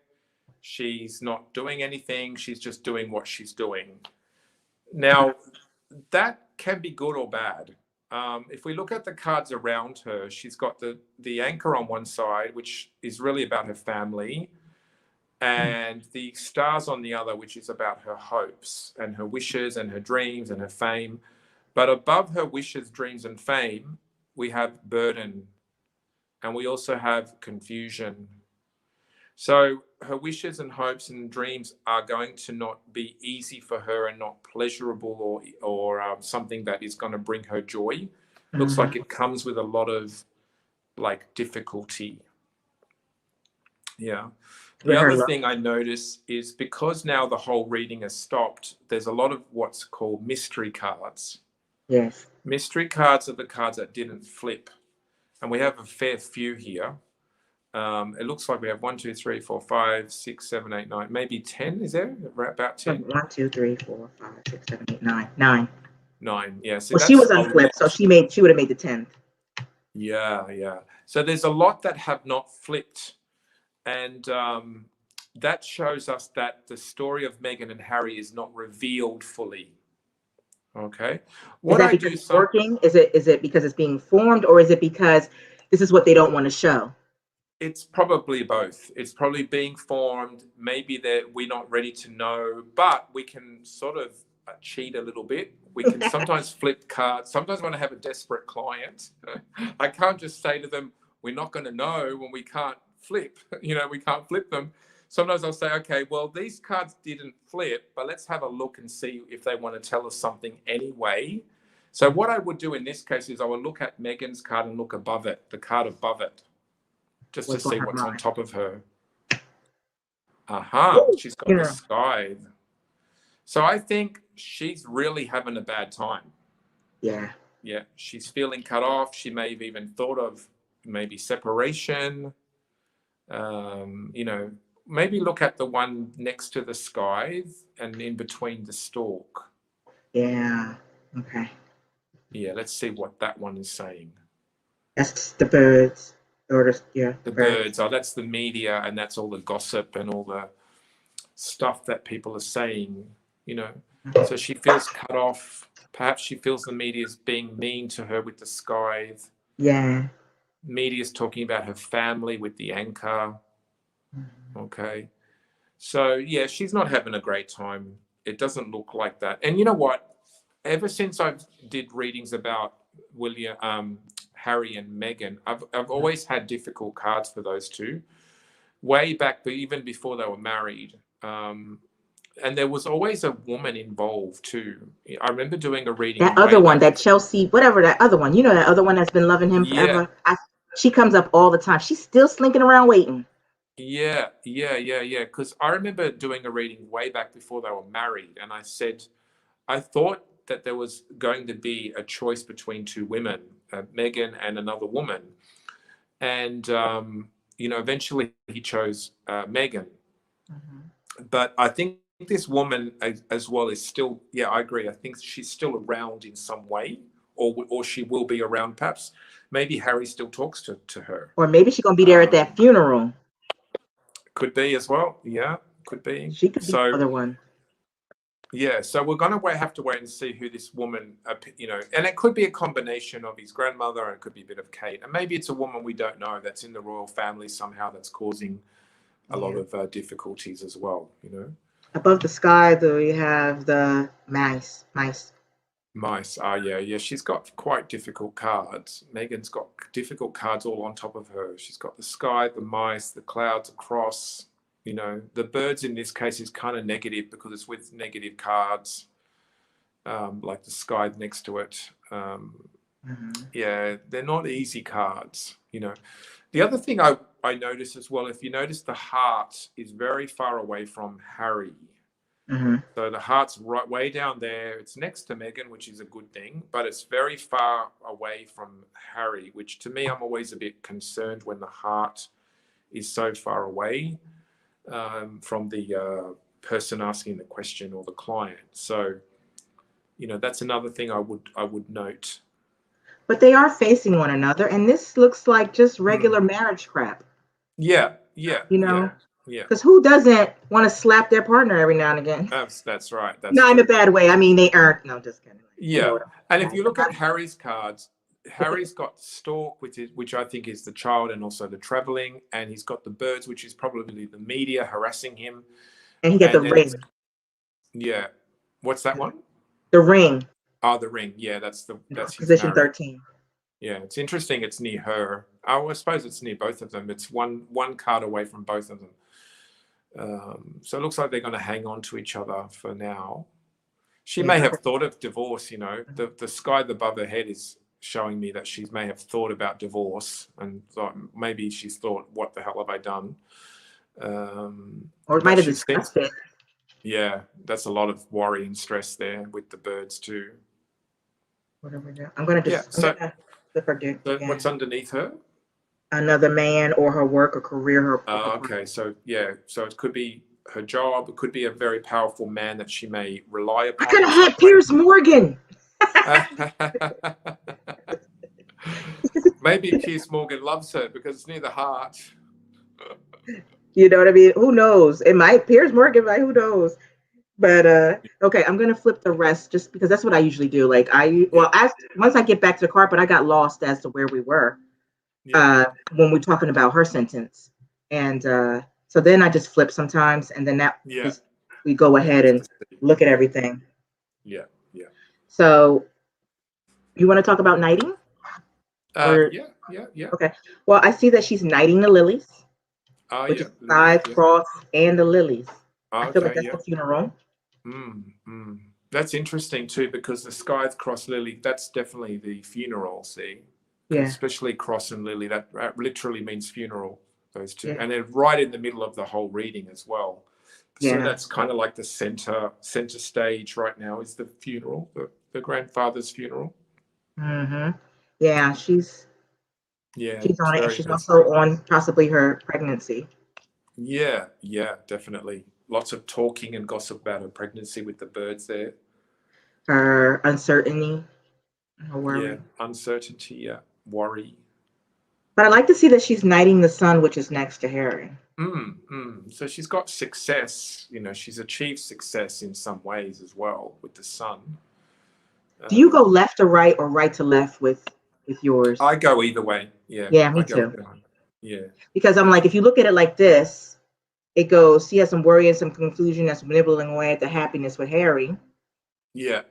She's not doing anything. She's just doing what she's doing. Now, that can be good or bad. If we look at the cards around her, she's got the anchor on one side, which is really about her family, and the stars on the other, which is about her hopes and her wishes and her dreams and her fame. But above her wishes, dreams, and fame, we have burden, and we also have confusion. So her wishes and hopes and dreams are going to not be easy for her and not pleasurable or something that is going to bring her joy. Looks like it comes with a lot of like difficulty. Yeah. The other thing I notice is because now the whole reading has stopped, there's a lot of what's called mystery cards. Yes. Mystery cards are the cards that didn't flip. And we have a fair few here. It looks like we have 1, 2, 3, 4, 5, 6, 7, 8, 9, maybe 10. Is there about 10? 1, 2, 3, 4, 5, 6, 7, 8, 9. 9. 9. Yeah. So well, she was unflipped, so she would have made the 10th. Yeah. So there's a lot that have not flipped, and that shows us that the story of Meghan and Harry is not revealed fully. Okay. What is that because it's working? Is it because it's being formed, or is it because this is what they don't want to show? It's probably both. It's probably being formed. Maybe that we're not ready to know, but we can sort of cheat a little bit. We can sometimes flip cards. Sometimes when I have a desperate client, I can't just say to them, we're not going to know when we can't flip. We can't flip them. Sometimes I'll say, okay, well, these cards didn't flip, but let's have a look and see if they want to tell us something anyway. So what I would do in this case is I would look at Megan's card and look above it, the card above it, just to see what's on top of her. She's got the sky. So I think she's really having a bad time. Yeah. She's feeling cut off. She may have even thought of maybe separation. Maybe look at the one next to the sky and in between the stalk. Yeah. Okay. Yeah, let's see what that one is saying. That's the birds. The birds. Oh, that's the media, and that's all the gossip and all the stuff that people are saying, So she feels cut off. Perhaps she feels the media is being mean to her with the scythe. Yeah. Media's talking about her family with the anchor. Okay. So, yeah, she's not having a great time. It doesn't look like that. And you know what? Ever since I did readings about Harry and Meghan, I've always had difficult cards for those two. Way back, but even before they were married. And there was always a woman involved too. I remember doing a reading. That other one, that Chelsea, whatever, that other one. That other one that's been loving him forever. She comes up all the time. She's still slinking around waiting. Yeah. Because I remember doing a reading way back before they were married. And I said, I thought that there was going to be a choice between two women, Meghan and another woman. And, eventually he chose Meghan. But I think this woman as well is still, I agree. I think she's still around in some way, or she will be around perhaps. Maybe Harry still talks to her. Or maybe she's going to be there at that funeral. Could be as well. Yeah, could be. She could be the other one. Yeah, so we're going to have to wait and see who this woman, and it could be a combination of his grandmother, and it could be a bit of Kate. And maybe it's a woman we don't know that's in the royal family somehow that's causing a lot of difficulties as well, Above the sky, though, you have the mice. Yeah. She's got quite difficult cards. Meghan's got difficult cards all on top of her. She's got the sky, the mice, the clouds across. The birds in this case is kind of negative because it's with negative cards, like the sky next to it. Yeah, they're not easy cards, you know. The other thing I noticed as well, if you notice, the heart is very far away from Harry. Mm-hmm. So the heart's right way down there. It's next to Meghan, which is a good thing, but it's very far away from Harry, which to me, I'm always a bit concerned when the heart is so far away from the person asking the question or the client. So, you know, that's another thing I would note. But they are facing one another, and this looks like just regular marriage crap. Yeah, You know, yeah. because who doesn't want to slap their partner every now and again? That's right. That's Not in true. a bad way. I mean, they aren't. No, just kidding. You know Yeah, what and I'm if you saying. look at Harry's cards, Harry's got stork, which I think is the child, and also the traveling, and he's got the birds, which is probably the media harassing him, And he got the and then ring. yeah, what's that one? The ring. Oh, the ring. Yeah, that's his Position marriage. 13. Yeah, it's interesting. It's near her. Oh, I suppose it's near both of them. It's one card away from both of them. So it looks like they're going to hang on to each other for now. She may have thought of divorce, you know. The sky above her head is showing me that she may have thought about divorce, and thought, maybe she's thought, what the hell have I done? Or might have discussed it. Yeah, that's a lot of worry and stress there with the birds too. Whatever. I'm going to just flip her dick. So what's underneath her? Another man or her work or career. Okay, so yeah, so it could be her job. It could be a very powerful man that she may rely upon. I could have had Piers Morgan. Maybe Piers Morgan loves her because it's near the heart. You know what I mean? Who knows? It might. Piers Morgan might. Who knows? But okay, I'm gonna flip the rest just because that's what I usually do. Like once I get back to the carpet, I got lost as to where we were when we're talking about her sentence, and so then I just flip sometimes, and then we go ahead and look at everything. Yeah. So you want to talk about knighting? Yeah. Okay. Well, I see that she's knighting the lilies, which is 5 cross and the lilies. I feel like that's the funeral. That's interesting too, because the sky cross lily, that's definitely the funeral. See, especially cross and lily, that literally means funeral. Those two, and they're right in the middle of the whole reading as well. So that's kind of like the center stage right now is the funeral, the grandfather's funeral. Yeah, she's on it, and she's also on possibly her pregnancy. Yeah, definitely. Lots of talking and gossip about her pregnancy with the birds there. Her uncertainty, her worry. Yeah, uncertainty, worry. But I like to see that she's knighting the sun, which is next to Harry. So she's got success. You know, she's achieved success in some ways as well with the sun. Do you go left to right or right to left with yours? I go either way. Yeah. Yeah, me too. Yeah. Because I'm like, if you look at it like this, it goes, she has some worry and some confusion that's nibbling away at the happiness with Harry. Yeah,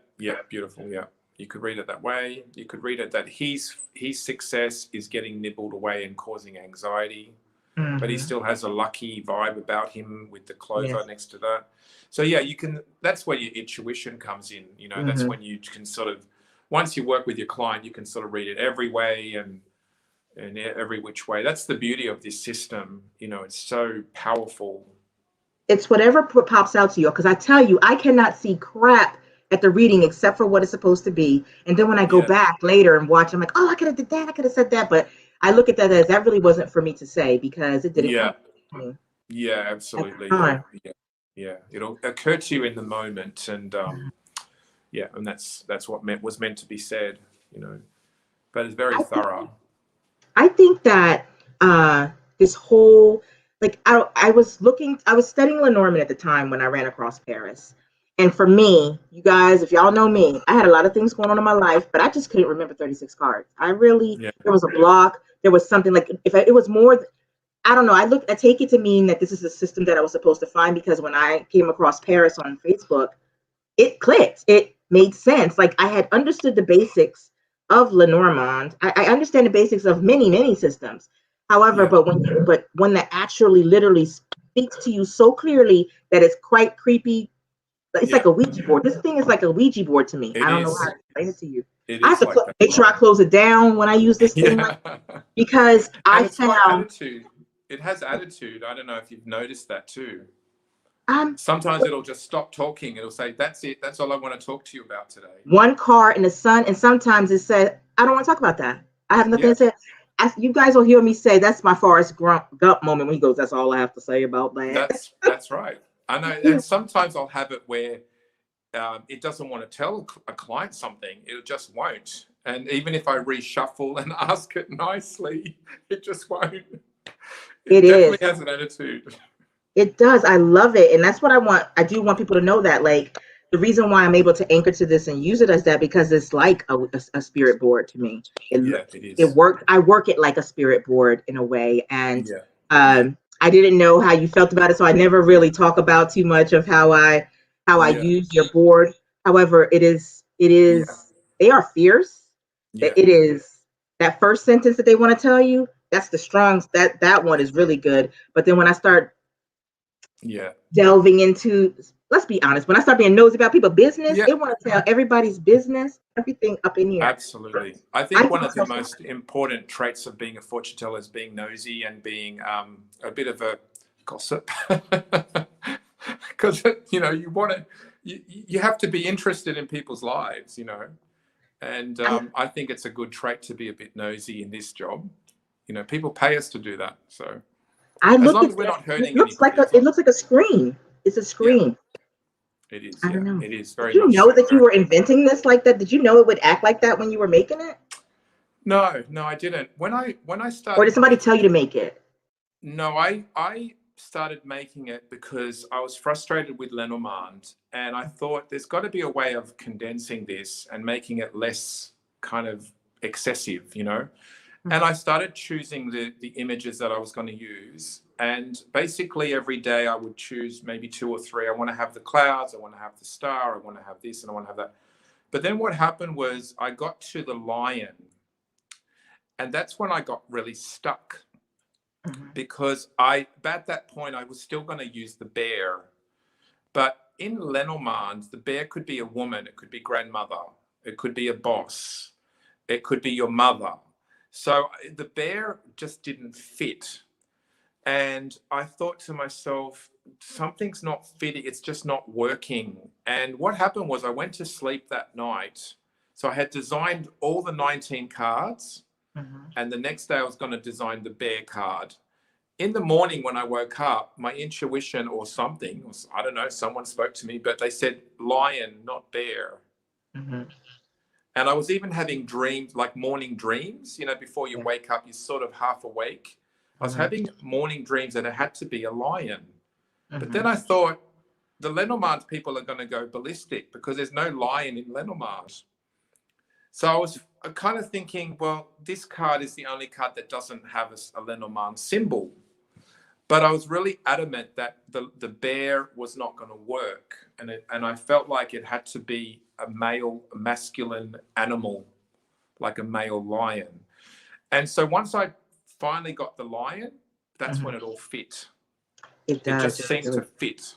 beautiful. Yeah. You could read it that way. You could read it that his success is getting nibbled away and causing anxiety, but he still has a lucky vibe about him with the clover next to that. So yeah, you can. That's where your intuition comes in. You know, that's when you can sort of, once you work with your client, you can sort of read it every way and every which way. That's the beauty of this system. You know, it's so powerful. It's whatever pops out to you, because I tell you, I cannot see crap at the reading except for what it's supposed to be. And then when I go back later and watch, I'm like, oh, I could have did that. I could have said that. But I look at that as that really wasn't for me to say because it didn't come to me. Yeah, absolutely. Yeah. It'll occur to you in the moment, and and that's what was meant to be said, you know. But it's very thorough. I think that this whole, like, I was studying Lenormand at the time when I ran across Paris. And for me, you guys, if y'all know me, I had a lot of things going on in my life, but I just couldn't remember 36 cards. There was a block. There was something like, if it was more, I don't know. I take it to mean that this is a system that I was supposed to find, because when I came across Paris on Facebook, it clicked. It made sense. Like, I had understood the basics of Lenormand. I understand the basics of many systems. However, but when that actually literally speaks to you so clearly that it's quite creepy. It's like a Ouija board. This thing is like a Ouija board to me. I don't know how to explain it to you. It I have is to like that. make sure I close it down when I use this thing, Yeah. because I And it's got found attitude. It has attitude. I don't know if you've noticed that too. I'm Sometimes it'll just stop talking. It'll say, "That's it. That's all I want to talk to you about today." one car in the sun, and sometimes it said, I don't want to talk about that. I have nothing Yeah, to say. You guys will hear me say that's my Forrest Gump moment when he goes, "That's all I have to say about that." that's right. I know. Yeah, And sometimes I'll have it where it doesn't want to tell a client something. It just won't. And even if I reshuffle and ask it nicely, it just won't. it It is. definitely has an attitude. It does. I love it. And that's what I want. I do want people to know that, like, the reason why I'm able to anchor to this and use it as that, because it's like a spirit board to me. Yeah, it It is. worked. I work it like a spirit board in a way. And Yeah. I didn't know how you felt about it. So I never really talk about too much of how I Yeah. use your board. However, Yeah. they are fierce. Yeah. It is that first sentence that they want to tell you. That's the strong, that one is really good. But then when I start Yeah. delving into, let's be honest, when I start being nosy about people's business, Yeah. they want to tell everybody's business, everything up in here. Absolutely. I I think one feel of the so most important traits of being a fortune teller is being nosy and being a bit of a gossip. Because you want to, you have to be interested in people's lives, and I, I think it's a good trait to be a bit nosy in this job. People pay us to do that, so I as look long at as we're that. not hurting anybody, It looks like a screen. It's a yeah, screen. it is. I don't Yeah, know. it is Did very you much know so. that you were inventing this like that? Did you know it would act like that when you were making it? No, no, I didn't. When I Or did started somebody making tell you to make it? No, I started making it because I was frustrated with Lenormand, and I thought there's got to be a way of condensing this and making it less kind of excessive. And I started choosing the images that I was going to use, and basically every day I would choose maybe two or three. I want to have the clouds, I want to have the star, I want to have this, and I want to have that. But then what happened was I got to the lion, and that's when I got really stuck Mhm. because at that point I was still going to use the bear, but in Lenormand, the bear could be a woman, it could be grandmother, it could be a boss, it could be your mother. So the bear just didn't fit, and I thought to myself, something's not fitting, it's just not working. And what happened was I went to sleep that night. So I had designed all the 19 cards, Mhm. and the next day I was going to design the bear card. In the morning when I woke up, my intuition or something, I don't know, someone spoke to me, but they said lion, not bear. Mhm. And I was even having dreams, like morning dreams, before you Yeah. wake up, you're sort of half awake. I was Mhm. having morning dreams that it had to be a lion. But then Mhm. I thought, the Lenormand people are going to go ballistic because there's no lion in Lenormand. So I was kind of thinking, well, this card is the only card that doesn't have a Lenormand symbol. But I was really adamant that the bear was not going to work, and I felt like it had to be a masculine animal, like a male lion. And so once I finally got the lion, that's when Mhm. it all fit. It It does. just It seemed to really. fit.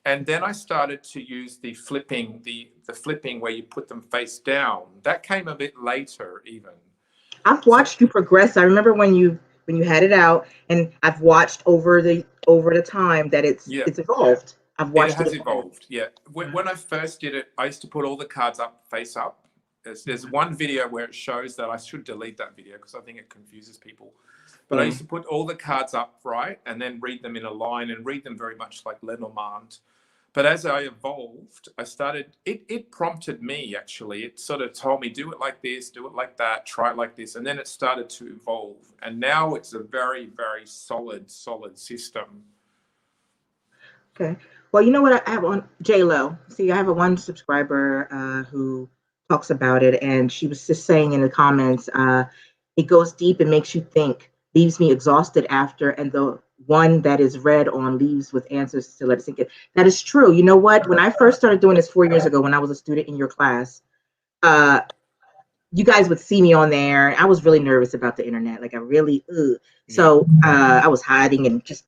And then I started to use the flipping, the flipping where you put them face down. That came a bit later, even. I've So watched you progress. I remember when you had it out, and I've watched over the time that yeah, it's evolved. I've it watched it has evolve. evolved. Yeah. When Mhm. I first did it, I used to put all the cards up, face up. There's one video where it shows that. I should delete that video because I think it confuses people. But I Yeah. used to put all the cards up right and then read them in a line and read them very much like Lenormand. But as I evolved, I started, it prompted me actually. It sort of told me, do it like this, do it like that, try it like this. And then it started to evolve. And now it's a very, very solid system. Okay. Well, you know what? I have on Lo. See, I have a one subscriber who talks about it, and she was just saying in the comments, it goes deep and makes you think, leaves me exhausted after, and the one that is read on leaves with answers to let it sink in. That is true. You know what? When I first started doing this 4 years ago, when I was a student in your class, uh, you guys would see me on there. I was really nervous about the internet. Like I really, ugh. Yeah. So I was hiding and just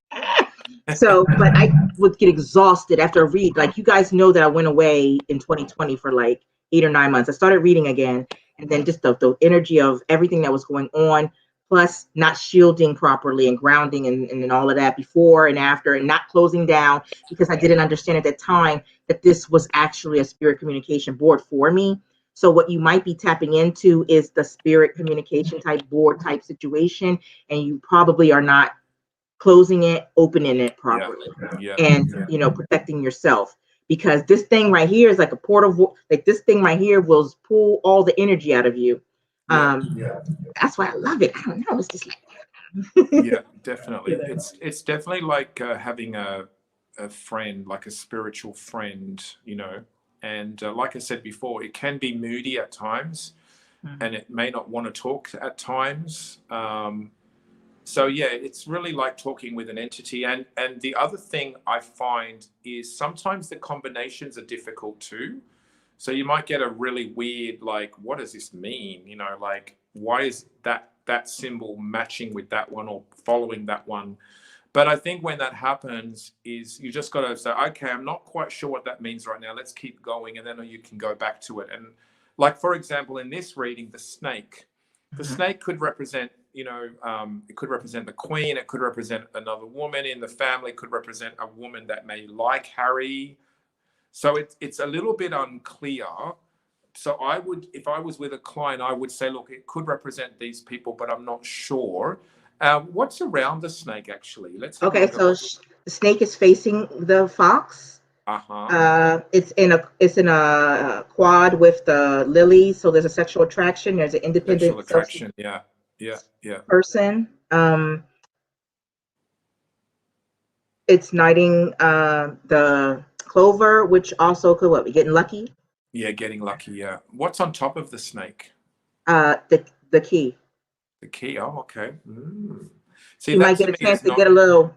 so, but I would get exhausted after a read. Like you guys know that I went away in 2020 for like 8 or 9 months. I started reading again, and then just the energy of everything that was going on, plus not shielding properly and grounding and all of that before and after, and not closing down because I didn't understand at that time that this was actually a spirit communication board for me. So what you might be tapping into is the spirit communication type board type situation, and you probably are not closing it, opening it Yeah. properly, Yeah. and protecting yourself, because this thing right here is like a portal. Like this thing right here will pull all the energy out of you. Yeah. That's why I love it. I don't know. It's just like Yeah, definitely. It's definitely like having a friend, like a spiritual friend, And like I said before, it can be moody at times, and it may not want to talk at times. So yeah, it's really like talking with an entity. And the other thing I find is sometimes the combinations are difficult too. So you might get a really weird, like, what does this mean? Like, why is that symbol matching with that one or following that one? But I think when that happens is you just got to say, okay, I'm not quite sure what that means right now. Let's keep going. And then you can go back to it. And like, for example, in this reading, the snake could represent, it could represent the queen. It could represent another woman in the family. It could represent a woman that may like Harry. So it's a little bit unclear. So if I was with a client, I would say, look, it could represent these people, but I'm not sure. What's around the snake, actually? Let's have a okay. look So the snake is facing the fox. It's in a quad with the lily. So there's a sexual attraction. There's an Sexual independent attraction. Yeah. person. It's knighting the clover, which also could be getting lucky. Yeah, getting lucky. Yeah. What's on top of the snake? The key. The key. Oh, okay. See, You that might to get a me chance is to not. get a little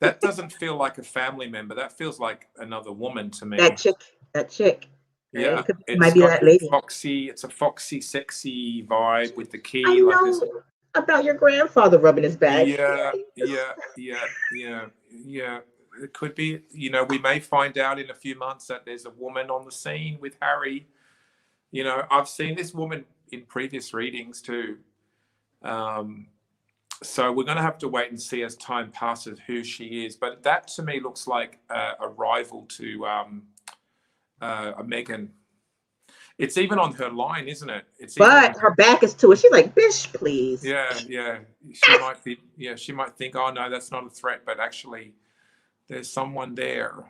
That doesn't feel like a family member. That feels like another woman to that me. chick, that chick. Right? Yeah, It it's might be got that that lady. foxy. It's a foxy, sexy vibe with the I key. Like this. know about your grandfather rubbing his back. Yeah, yeah, yeah, yeah, yeah. It could be, we may find out in a few months that there's a woman on the scene with Harry. I've seen this woman in previous readings too. So we're going to have to wait and see as time passes who she is. But that to me looks like a rival to a Megan. It's even on her line, isn't it? It's even on. But her back is to it. She's like, "Bitch, please." Yeah. She might be. Yeah, she might think, oh no, that's not a threat, but actually, there's someone there.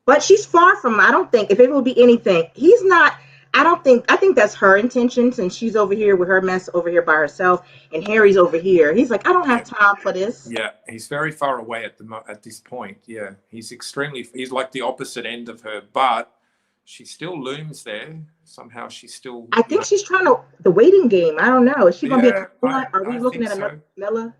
But she's far from. I don't think if it will be anything, he's not. I don't think. I think that's her intentions, and she's over here with her mess over here by herself, and Harry's over here. He's like, I don't have time for this. Yeah, he's very far away at this point. Yeah, he's like the opposite end of her, but she still looms there. Somehow she's still. I think she's trying to the waiting game. I don't know. Is she gonna be a Yeah, Are we I looking think at another so. Mela?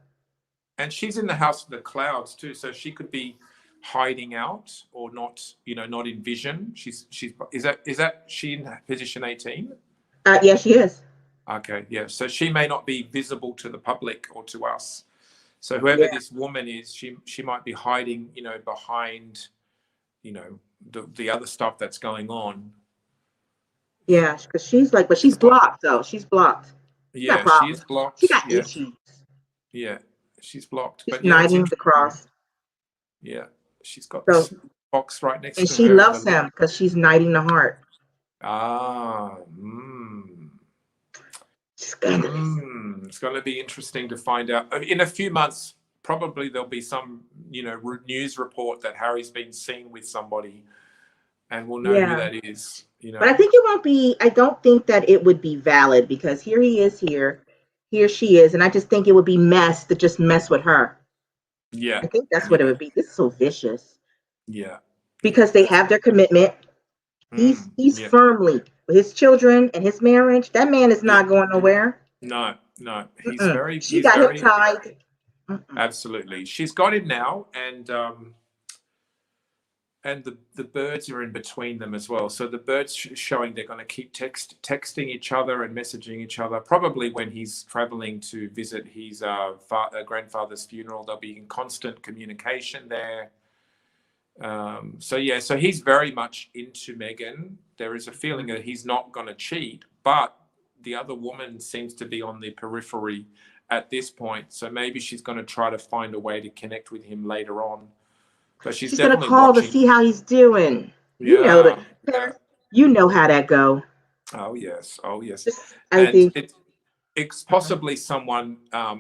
And she's in the house of the clouds too, so she could be hiding out or not. Not in vision. She's is that she in position 18? Yeah, she is. Okay, yeah. So she may not be visible to the public or to us. So whoever Yeah. this woman is, she might be hiding, behind, the other stuff that's going on. Yeah, because she's like, but she's blocked though. She's blocked. She got Yeah, she is problems. blocked. She got Yeah, issues. yeah, she's blocked. She's But yeah, it's knighting the interesting. cross. Yeah, she's got So, this box right next and to she her. loves him because she's knighting the heart. Scandalous. It's going to be interesting to find out. In a few months, probably there'll be some, news report that Harry's been seen with somebody, and we'll know who that is. But I think it won't be. I don't think that it would be valid because here he is here she is, and I just think it would be mess to just mess with her. Yeah, I think that's what it would be. This is so vicious. Yeah, because they have their commitment. He's firmly with his children and his marriage. That man is not going nowhere. No, She got him tied. Absolutely. She's got him now, and the birds are in between them as well. So the birds showing they're going to keep texting each other and messaging each other. Probably when he's traveling to visit his grandfather's funeral, they'll be in constant communication there. So he's very much into Megan. There is a feeling that he's not going to cheat, but the other woman seems to be on the periphery at this point. So maybe she's going to try to find a way to connect with him later on. But she's She's gonna definitely call to watching. see how he's doing. You know that, Yeah, yeah. you know how that go. Oh yes, oh yes. I And think it's possibly someone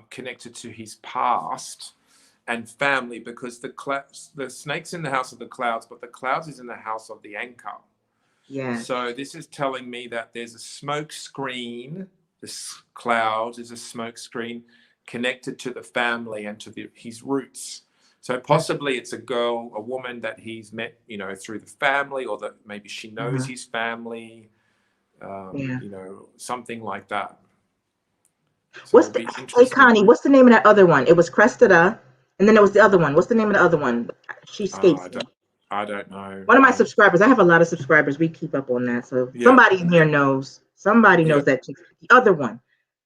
connected to his past and family, because the snake's in the house of the clouds, but the clouds is in the house of the anchor. yeah. So this is telling me that there's a smoke screen. This cloud is a smoke screen connected to the family and to his roots. So possibly it's a woman that he's met, through the family, or that maybe she knows his family, something like that. So it'll be Hey interesting. Connie, what's the name of that other one? It was Cressida, and then there was the other one. What's the name of the other one? She escapes me. I don't know. One of my subscribers. I have a lot of subscribers. We keep up on that. So Yeah. somebody in here knows. Somebody knows that chick. The other one.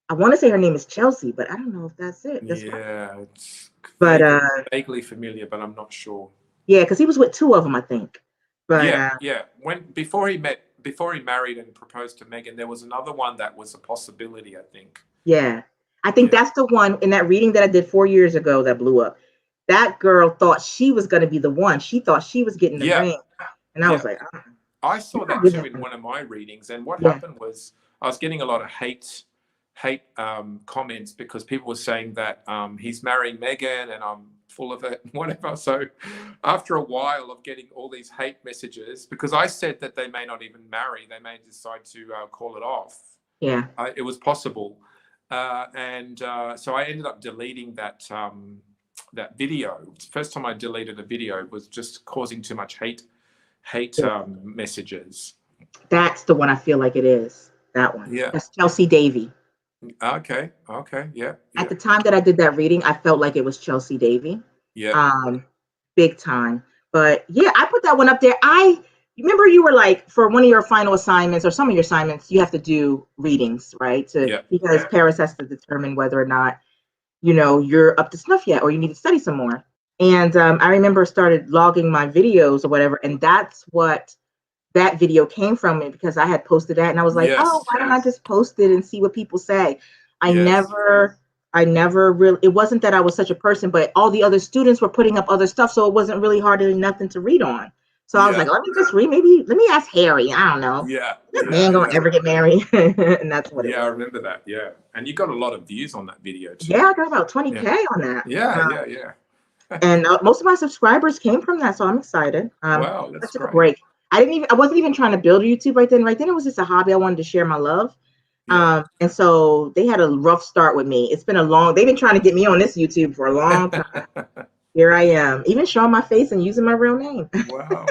I want to say her name is Chelsea, but I don't know if that's it. It's vaguely familiar, but I'm not sure. Yeah, because he was with two of them, I think. But before he married and proposed to Megan, there was another one that was a possibility, I think. Yeah, I think that's the one in that reading that I did 4 years ago that blew up. That girl thought she was going to be the one. She thought she was getting the ring, and I was like, I saw that too in one of my readings. And what happened was I was getting a lot of hate comments, because people were saying that he's marrying Megan and I'm full of it and whatever. So after a while of getting all these hate messages, because I said that they may not even marry, they may decide to call it off. Yeah, it was possible. So I ended up deleting that video. The first time I deleted a video was just causing too much hate messages. That's the one I feel like it is. That one. Yeah. That's Chelsea Davy. Okay. Yeah. At the time that I did that reading, I felt like it was Chelsea Davy. Yeah. Big time. But yeah, I put that one up there. Remember you were like, for one of your final assignments or some of your assignments, you have to do readings, right? Because Paris has to determine whether or not, you're up to snuff yet or you need to study some more. And I remember started logging my videos or whatever. And that's what that video came from, it, because I had posted that and I was like, why don't I just post it and see what people say? I never really, it wasn't that I was such a person, but all the other students were putting up other stuff. So it wasn't really hardly nothing to read on. So I was like, let me just read. Maybe let me ask Harry. I don't know. That man gonna ever get married? And that's what it was. I remember that. Yeah. And you got a lot of views on that video too. Yeah, I got about 20K on that. Yeah. And most of my subscribers came from that, so I'm excited. Wow, that's I took great. a break. I wasn't even trying to build YouTube right then. Right then, it was just a hobby. I wanted to share my love. And so they had a rough start with me. It's been they've been trying to get me on this YouTube for a long time. Here I am, even showing my face and using my real name. Wow,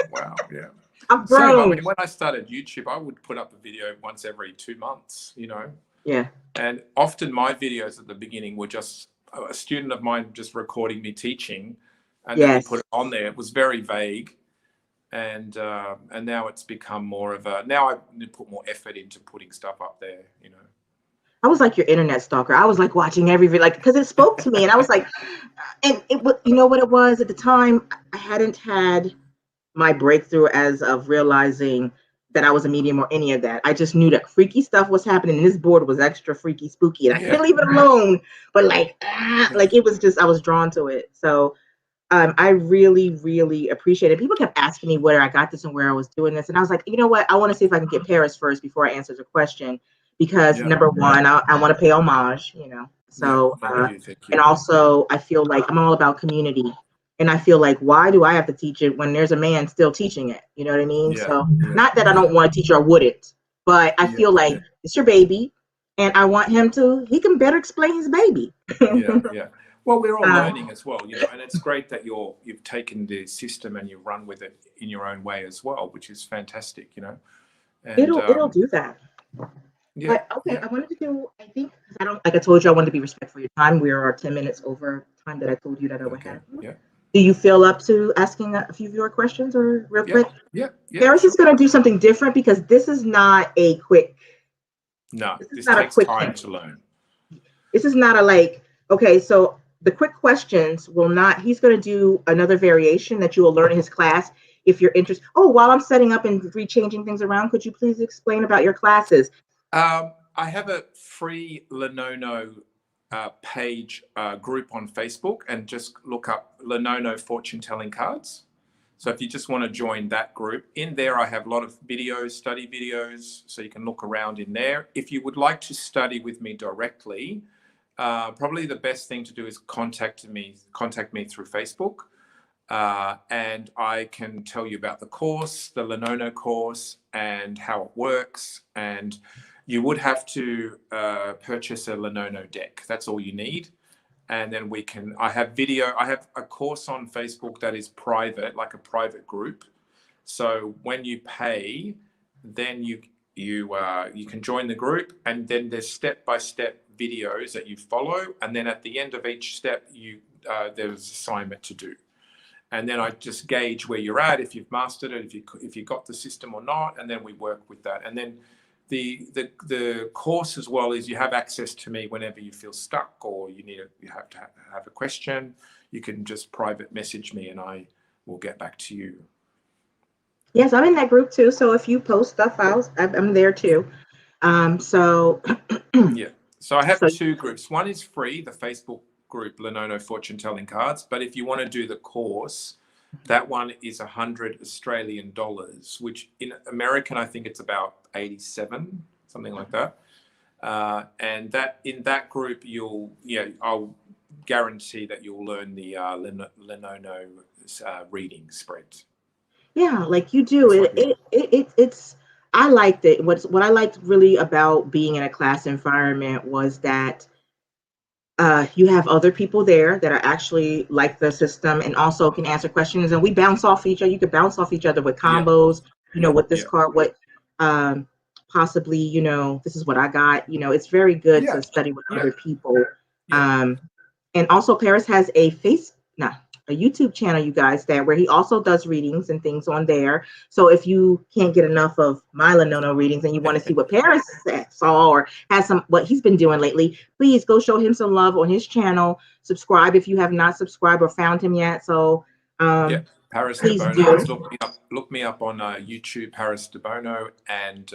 yeah. I've grown. Same, when I started YouTube, I would put up a video once every 2 months, Yeah. And often my videos at the beginning were just a student of mine just recording me teaching, and then we put it on there. It was very vague. And now it's become more of now I put more effort into putting stuff up there, I was like your internet stalker. I was like watching every video, because it spoke to me, and I was like, and it was, you know what it was at the time, I hadn't had my breakthrough as of realizing that I was a medium or any of that. I just knew that freaky stuff was happening, and this board was extra freaky, spooky, and I couldn't leave it alone. But it was just, I was drawn to it. So I really, really appreciate it. People kept asking me where I got this and where I was doing this. And I was like, you know what? I want to see if I can get Paris first before I answer the question. Because number one, I want to pay homage, So, thank you. And also I feel like I'm all about community. And I feel like, why do I have to teach it when there's a man still teaching it? You know what I mean? So not that I don't want to teach or I wouldn't, but I feel like it's your baby. And I want he can better explain his baby. Yeah. Well, we're all learning as well, and it's great that you've taken the system and you run with it in your own way as well, which is fantastic, And, it'll do that. Yeah. But okay, I wanted to do. I think like I told you, I wanted to be respectful of your time. We are 10 minutes over time that I told you that I would have. Yeah. Do you feel up to asking a few of your questions, or real quick? Yeah. Paris is going to do something different, because this is not a quick. No, this takes time to learn. This is not okay, so the quick questions will not, he's going to do another variation that you will learn in his class if you're interested. Oh, while I'm setting up and rechanging things around, could you please explain about your classes? I have a free Lenono page group on Facebook, and just look up Lenono fortune telling cards. So if you just want to join that group, in there I have a lot of videos, study videos, so you can look around in there. If you would like to study with me directly, probably the best thing to do is contact me through Facebook, and I can tell you about the course, the Lenono course, and how it works. And you would have to purchase a Lenono deck. That's all you need. And then I have a course on Facebook that is private, like a private group. So when you pay, then you can join the group, and then there's step-by-step videos that you follow. And then at the end of each step, there's an assignment to do. And then I just gauge where you're at, if you've mastered it, if you got the system or not, and then we work with that. And then the course as well is you have access to me whenever you feel stuck, or you have to have a question. You can just private message me, and I will get back to you. Yes, I'm in that group too. So if you post stuff, I'm there too. So yeah. So I have two groups. One is free, the Facebook group, Lenono Fortune Telling Cards. But if you want to do the course, that one is 100 Australian dollars, which in American, I think it's about 87, something like that. And that in that group, I'll guarantee that you'll learn the Lenono reading spread. Yeah, like you do. It's I liked it. What I liked really about being in a class environment was that you have other people there that are actually like the system and also can answer questions, and we bounce off each other. You could bounce off each other with combos, with this card, what possibly, this is what I got. It's very good to study with other people. And also Paris has a YouTube channel, you guys, where he also does readings and things on there. So if you can't get enough of my Lenono readings and you want to see what Paris saw or has what he's been doing lately, please go show him some love on his channel. Subscribe if you have not subscribed or found him yet. So Paris Debono. Look me up on YouTube, Paris Debono, and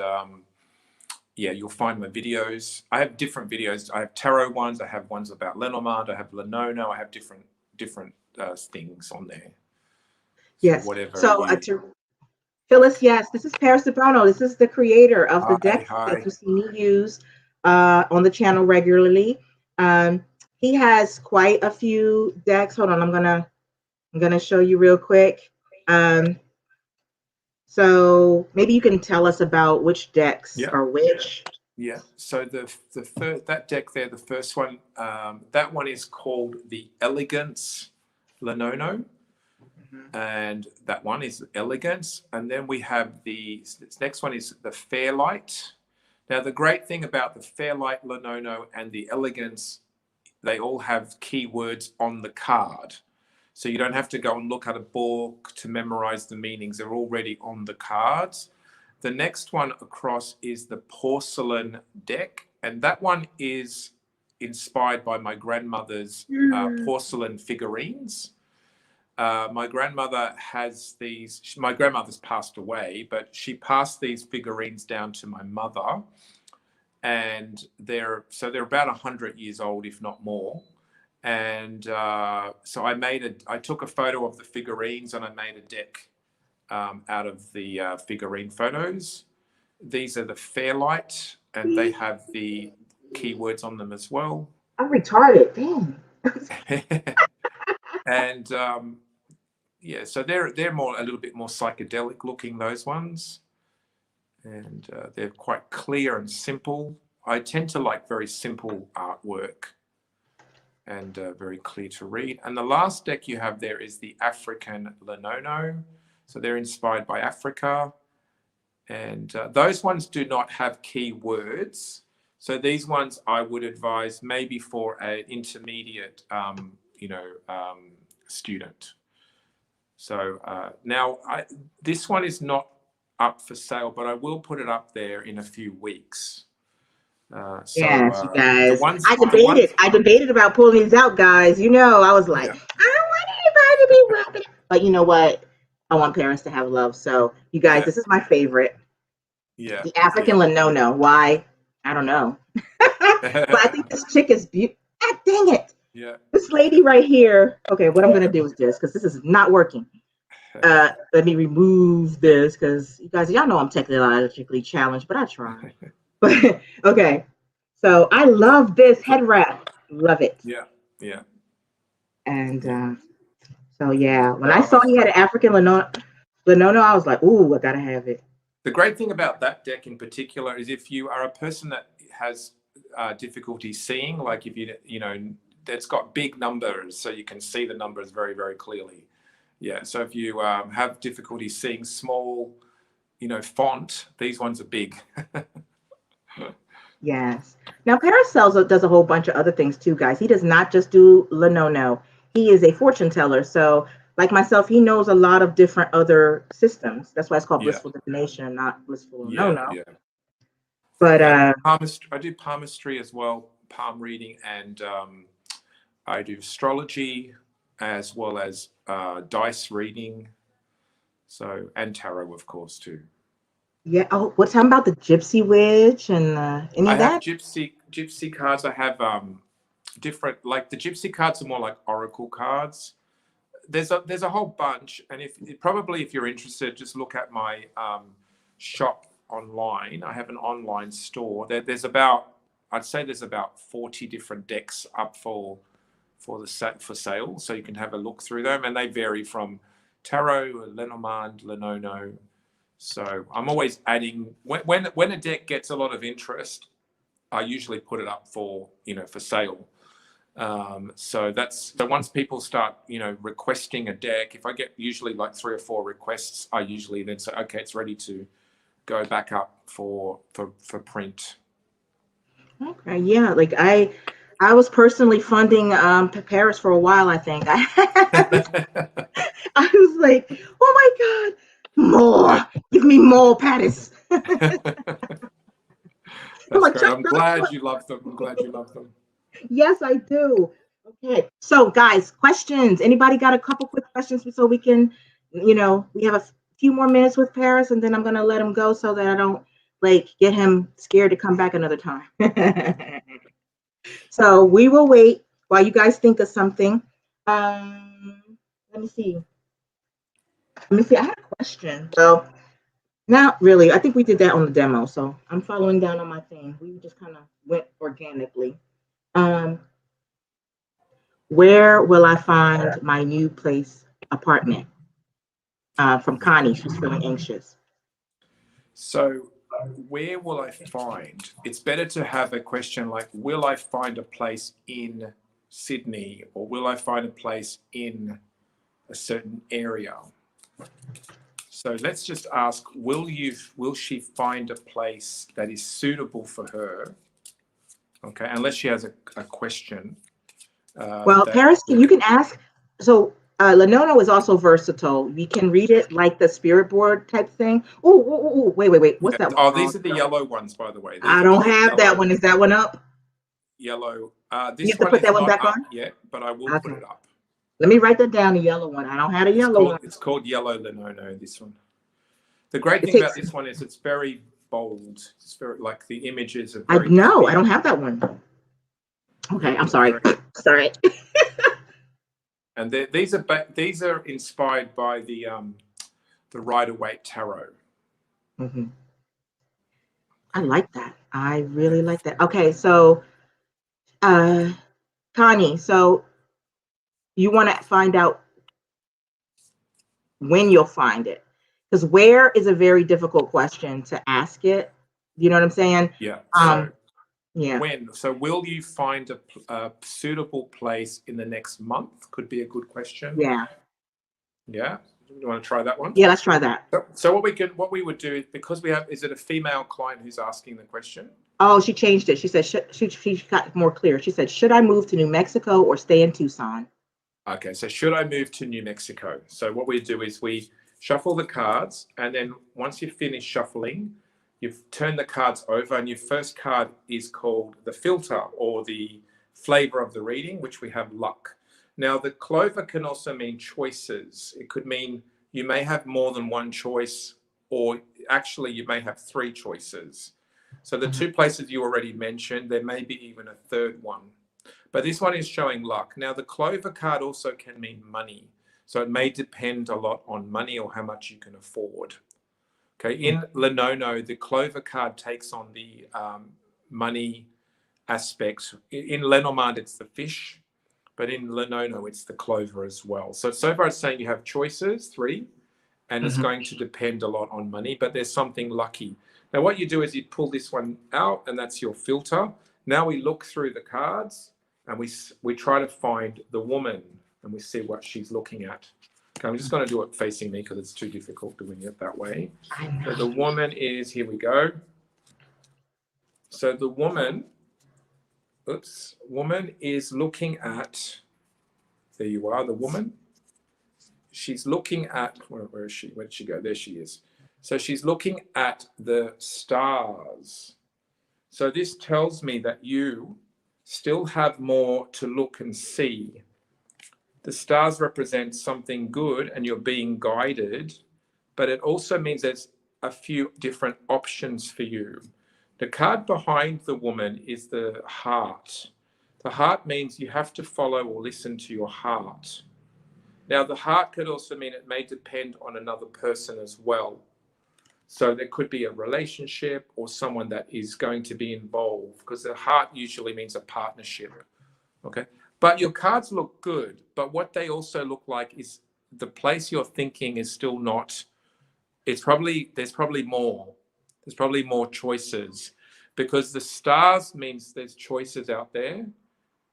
you'll find my videos. I have different videos. I have tarot ones. I have ones about Lenormand. I have Lenono. I have different things on there. Yes. So Phyllis, yes, this is Paris Debono. This is the creator of the deck that you see me use on the channel regularly. He has quite a few decks. Hold on, I'm gonna show you real quick. So maybe you can tell us about which decks are which. Yeah. So that deck there, the first one, that one is called the Elegance Lenono, and that one is Elegance. And then we have this next one is the Fairlight. Now the great thing about the Fairlight Lenono and the Elegance, they all have keywords on the card, so you don't have to go and look at a book to memorize the meanings. They're already on the cards. The next one across is the Porcelain deck, and that one is inspired by my grandmother's porcelain figurines. My grandmother has these. My grandmother's passed away, but she passed these figurines down to my mother, and they're about 100 years old, if not more. And so I took a photo of the figurines, and I made a deck out of the figurine photos. These are the Fairlight, and they have the keywords on them as well. I'm retarded, damn. And so they're a little bit more psychedelic looking, those ones, and they're quite clear and simple. I tend to like very simple artwork and very clear to read. And the last deck you have there is the African Lenono. So they're inspired by Africa. And those ones do not have keywords. So these ones I would advise maybe for an intermediate, student. So now this one is not up for sale, but I will put it up there in a few weeks. Yes, you guys. I debated about pulling these out, guys. I was like, I don't want anybody to be rubbing. But you know what? I want Paris to have love. So you guys, this is my favorite. Yeah. The African Lenono. Why? I don't know. But I think this chick is beautiful. Ah, dang it. Yeah. This lady right here. Okay, what I'm going to do is this because this is not working. Let me remove this because you guys, y'all know I'm technologically challenged, but I try. But okay. So I love this head wrap. Love it. Yeah. Yeah. And so yeah, when So I I saw was, he had an African Lenono, I was like, ooh, I gotta have it. the great thing about that deck in particular is if you are a person that has difficulty seeing, like if you know, it's got big numbers, so you can see the numbers very, very clearly. Yeah. So if you have difficulty seeing small, you know, font, these ones are big. Yes. Now Paracels does a whole bunch of other things too, guys. He does not just do Lenono. He is a fortune teller. So, like myself, he knows a lot of different other systems. That's why it's called Yeah. Blissful Divination, not Blissful Yeah. Lenono. Yeah. But Yeah. I do palmistry as well, palm reading, and I do astrology as well as dice reading. So, and tarot, of course, too. yeah. Oh, what's talking about the Gypsy Witch and any I of have that? gypsy cards. I have different, like the gypsy cards are more like oracle cards. There's a whole bunch, and if you're interested, just look at my shop online. I have an online store. There's about, I'd say there's about 40 different decks up for sale, so you can have a look through them, and they vary from tarot, Lenormand, Lenono. So I'm always adding when a deck gets a lot of interest, I usually put it up for for sale. So once people start requesting a deck, if I get usually like 3 or 4 requests, I usually then say, okay, it's ready to go back up for print. Okay, yeah. Like I was personally funding Paris for a while. I think I was like, oh my god, Yeah. more, give me more Paris. I'm That's like, great. just I'm glad you love them. I'm glad you love them. yes, I do. Okay, so guys, questions. Anybody got a couple quick questions so we can, we have a few more minutes with Paris, and then I'm gonna let him go so that I don't like get him scared to come back another time. So we will wait while you guys think of something. Um, let me see. Let me see. I had a question. Well, not really. I think we did that on the demo, so I'm following down on my thing. We just kind of went organically. Um, where will I find my new place apartment? From Connie. She's feeling anxious. So where will I find? It's better to have a question like, will I find a place in Sydney, or will I find a place in a certain area? So let's just ask, will she find a place that is suitable for her? Okay, unless she has a question. Well, That Paris, you can ask. So Lenono is also versatile. We can read it like the spirit board type thing. Oh, wait. What's yeah. that one Oh, called? these are the yellow ones, by the way. These I are don't called have that yellow. one. Is that one up? Yellow. You This have to one put is that one not back up on. yet, but I will put Okay. it up. Let me write that down. The yellow one. I don't have a yellow one. It's called yellow Lenono. This one. The great It thing about takes. this one is it's very bold. It's very, like, the images are I very no. I clear. don't have that one. Okay. Yeah, I'm it's sorry. very. Sorry. And these are inspired by the Rider-Waite Tarot. Mm-hmm. I like that. I really like that. Okay. So, uh, Connie. So you want to find out when you'll find it, because where is a very difficult question to ask it. You know what I'm saying? Yeah. Um. Yeah. When? So will you find a suitable place in the next month? Could be a good question. Yeah. Yeah. You want to try that one? Yeah. Let's try that. So what we would do is, because we have, is it a female client who's asking the question? Oh, she changed it. She said she got more clear. She said, "Should I move to New Mexico or stay in Tucson?" Okay, so should I move to New Mexico? So what we do is we shuffle the cards, and then once you finish shuffling, you've turned the cards over, and your first card is called the filter, or the flavor of the reading, which we have luck. Now, the clover can also mean choices. It could mean you may have more than one choice, or actually you may have 3 choices. So the two places you already mentioned, there may be even a third one. But this one is showing luck. Now, the Clover card also can mean money. So it may depend a lot on money or how much you can afford. Okay, in Lenono, the Clover card takes on the money aspect. In Lenormand, it's the fish, but in Lenono, it's the clover as well. So far it's saying you have choices, 3, and it's going to depend a lot on money, but there's something lucky. Now, what you do is you pull this one out, and that's your filter. Now we look through the cards, and we try to find the woman, and we see what she's looking at. Okay, I'm just going to do it facing me because it's too difficult doing it that way. So the woman is, here we go. So the woman, woman is looking at, there you are, the woman. She's looking at, where is she? Where did she go? There she is. So she's looking at the stars. So this tells me that you still have more to look and see. The stars represent something good and you're being guided, but it also means there's a few different options for you. The card behind the woman is the heart. The heart means you have to follow or listen to your heart. Now, the heart could also mean it may depend on another person as well. So there could be a relationship or someone that is going to be involved, because the heart usually means a partnership. Okay. But your cards look good. But what they also look like is the place you're thinking is still not, there's probably more. There's probably more choices, because the stars means there's choices out there.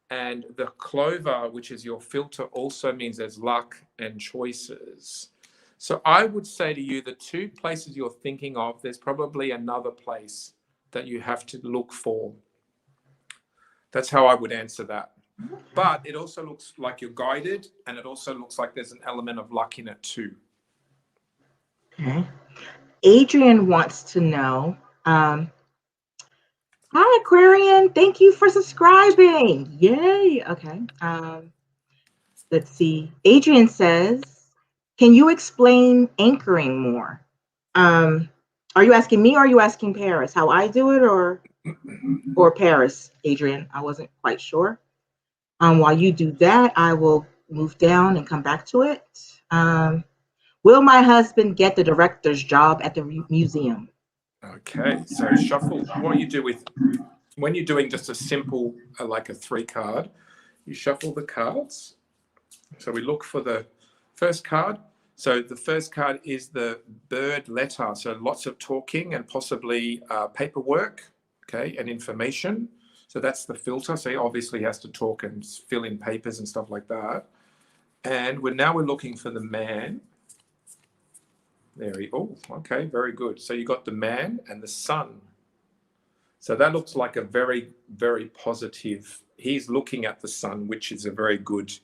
And the clover, which is your filter, also means there's luck and choices. So I would say to you, the 2 places you're thinking of, there's probably another place that you have to look for. That's how I would answer that. But it also looks like you're guided, and it also looks like there's an element of luck in it too. Okay. Adrian wants to know, hi Aquarian, thank you for subscribing. Yay. Okay. Let's see. Adrian says, can you explain anchoring more? Are you asking me or are you asking Paris how I do it, or Paris, Adrian? I wasn't quite sure. While you do that, I will move down and come back to it. Will my husband get the director's job at the museum? Okay, so shuffle. What you do when you're doing just a simple, like a 3 card, you shuffle the cards. So we look for the first card. So the first card is the bird letter. So lots of talking and possibly paperwork, okay, and information. So that's the filter. So he obviously has to talk and fill in papers and stuff like that. And we're looking for the man. Okay, very good. So you got the man and the sun. So that looks like a very, very positive. He's looking at the sun, which is a very good,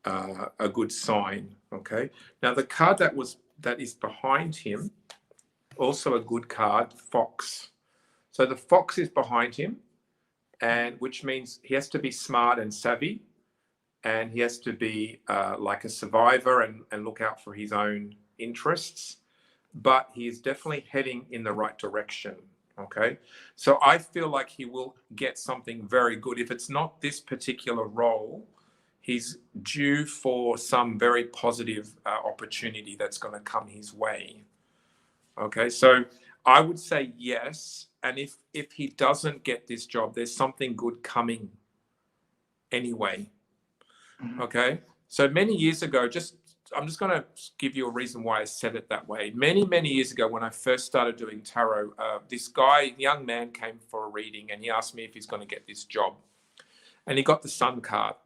a good sign. Okay. Now the card that is behind him, also a good card, fox. So the fox is behind him, and which means he has to be smart and savvy, and he has to be like a survivor and look out for his own interests, but he is definitely heading in the right direction. Okay, so I feel like he will get something very good. If it's not this particular role, he's due for some very positive opportunity that's going to come his way. Okay, so I would say yes. And if he doesn't get this job, there's something good coming anyway. Okay, so many years ago, I'm just going to give you a reason why I said it that way. Many, many years ago, when I first started doing tarot, this young man came for a reading, and he asked me if he's going to get this job. And he got the Sun card.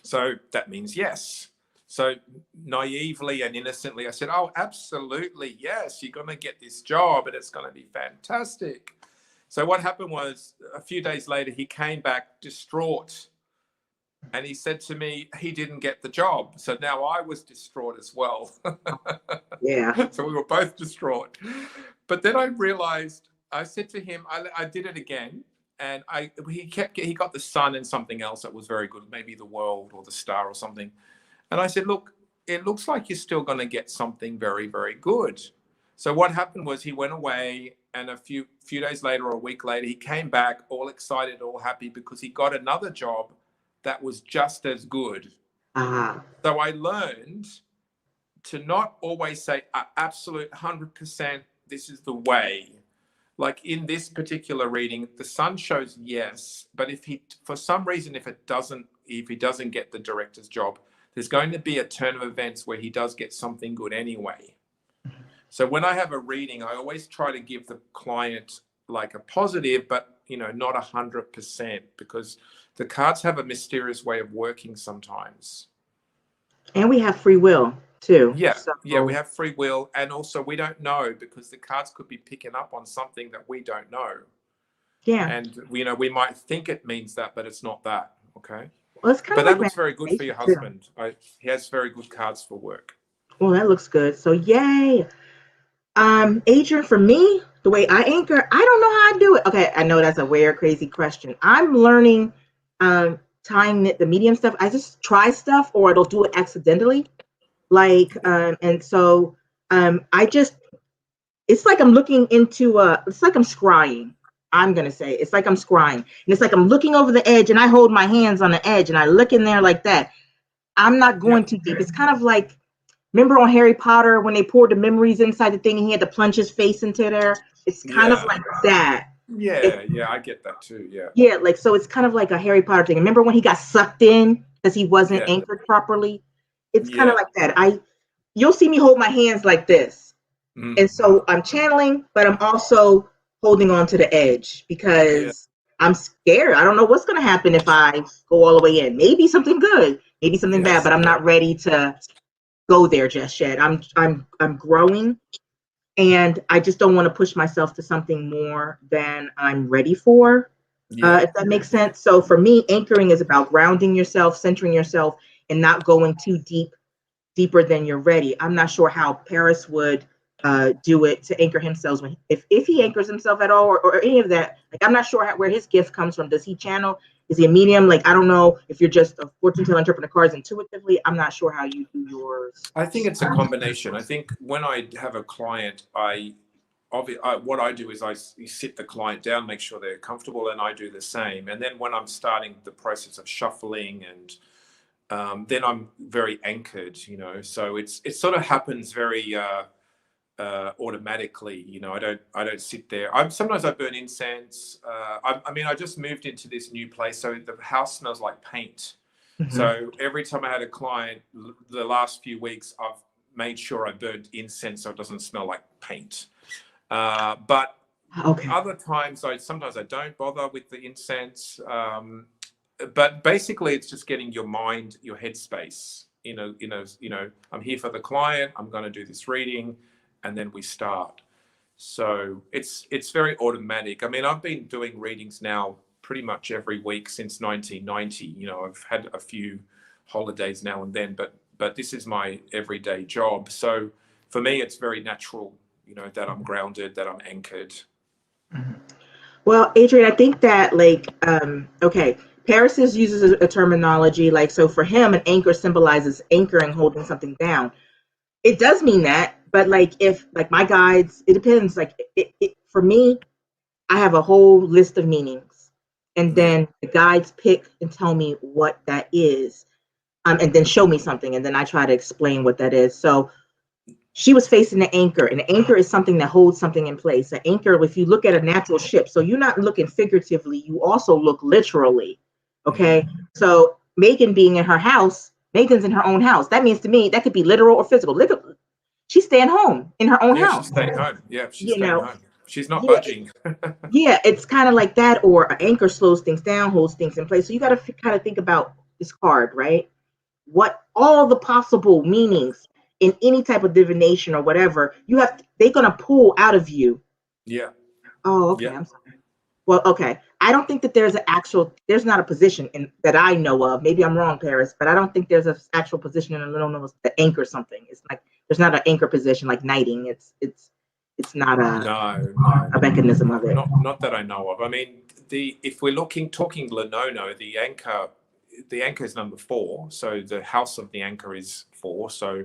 So that means yes. So naively and innocently, I said, oh, absolutely, yes, you're going to get this job, and it's going to be fantastic. So what happened was, a few days later, he came back distraught. And he said to me, he didn't get the job. So now I was distraught as well. Yeah. So we were both distraught. But then I realized, I said to him, I did it again. And he got the sun and something else that was very good, maybe the world or the star or something. And I said, look, it looks like you're still going to get something very, very good. So what happened was he went away, and a few days later or a week later, he came back all excited, all happy, because he got another job that was just as good. Ah. So I learned to not always say absolute 100%, this is the way. Like in this particular reading, the sun shows yes, but if he, for some reason, if he doesn't get the director's job, there's going to be a turn of events where he does get something good anyway. So when I have a reading, I always try to give the client like a positive, but not 100%, because the cards have a mysterious way of working sometimes. And we have free will too. Yeah, So, yeah, we have free will, and also we don't know, because the cards could be picking up on something that we don't know. yeah. And we might think it means that, but it's not that. Okay. Well, it's kind But of that like looks very good for your manifestation, too. husband. He has very good cards for work. Well, that looks good. So yay. Adrian, for me, the way I anchor, I don't know how I do it. Okay, I know that's a weird, crazy question. I'm learning tying the medium stuff. I just try stuff or it'll do it accidentally. Like, and so I just, it's like I'm looking into it's like I'm scrying. I'm gonna say it's like I'm scrying. And it's like I'm looking over the edge and I hold my hands on the edge and I look in there like that. I'm not Yeah. going too deep. It's kind of like, remember on Harry Potter when they poured the memories inside the thing and he had to plunge his face into there? It's kind of Yeah. like that. Yeah. Yeah. I get that too. Yeah. Yeah, like so it's kind of like a Harry Potter thing. Remember when he got sucked in because he wasn't Yeah. anchored properly? It's kind of Yeah. like that. You'll see me hold my hands like this. And Mm-hmm. so I'm channeling, but I'm also holding on to the edge Yeah. because I'm scared. I don't know what's going to happen if I go all the way in. Maybe something good, maybe something bad, Yes. but I'm Yeah. not ready to go there just yet. I'm growing, and I just don't want to push myself to something more than I'm ready for. Yeah. If that makes sense. So for me, anchoring is about grounding yourself, centering yourself, and not going too deeper than you're ready. I'm not sure how Paris would do it to anchor himself if he anchors himself at all, or any of that. Like I'm not sure where his gift comes from. Does he channel? Is he a medium? Like I don't know if you're just a fortune teller interpreting the cards intuitively. I'm not sure how you do yours. I think it's a combination. I think when I have a client, what I do is I sit the client down, make sure they're comfortable, and I do the same. And then when I'm starting the process of shuffling, and then I'm very anchored, So it sort of happens very automatically. I don't sit there. Sometimes I burn incense. I just moved into this new place, so the house smells like paint. Mm-hmm. So every time I had a client, the last few weeks, I've made sure I burned incense so it doesn't smell like paint. But Okay. other times, sometimes I don't bother with the incense. But basically, it's just getting your mind, your headspace. I'm here for the client. I'm going to do this reading, and then we start. So it's very automatic. I mean, I've been doing readings now pretty much every week since 1990. I've had a few holidays now and then, but this is my everyday job. So for me, it's very natural, that I'm grounded, that I'm anchored. Mm-hmm. Well, Adrian, I think that okay, Paris uses a terminology like so for him, an anchor symbolizes anchoring, holding something down. It does mean that, but like if like my guides, it depends. Like for me, I have a whole list of meanings, and then the guides pick and tell me what that is, and then show me something, and then I try to explain what that is. So she was facing the anchor, and the anchor is something that holds something in place. An anchor, if you look at a natural ship, so you're not looking figuratively, you also look literally. Okay, so Megan being in her house, Megan's in her own house. That means to me that could be literal or physical. She's staying home in her own house. She's staying home. Yeah, she's You staying know, home. She's not yeah, budging. yeah, it's kind of like that, or an anchor slows things down, holds things in place. So you got to kind of think about this card, right? What all the possible meanings in any type of divination or whatever they're gonna pull out of you. Yeah. Oh, okay. Yeah. I'm sorry. Well, okay. I don't think that there's not a position that I know of. Maybe I'm wrong, Paris, but I don't think there's an actual position in a little nose to anchor something. It's like there's not an anchor position like knighting. It's not a mechanism of it. Not that I know of. I mean, if we're talking Lenono, the anchor is number 4. So the house of the anchor is 4. So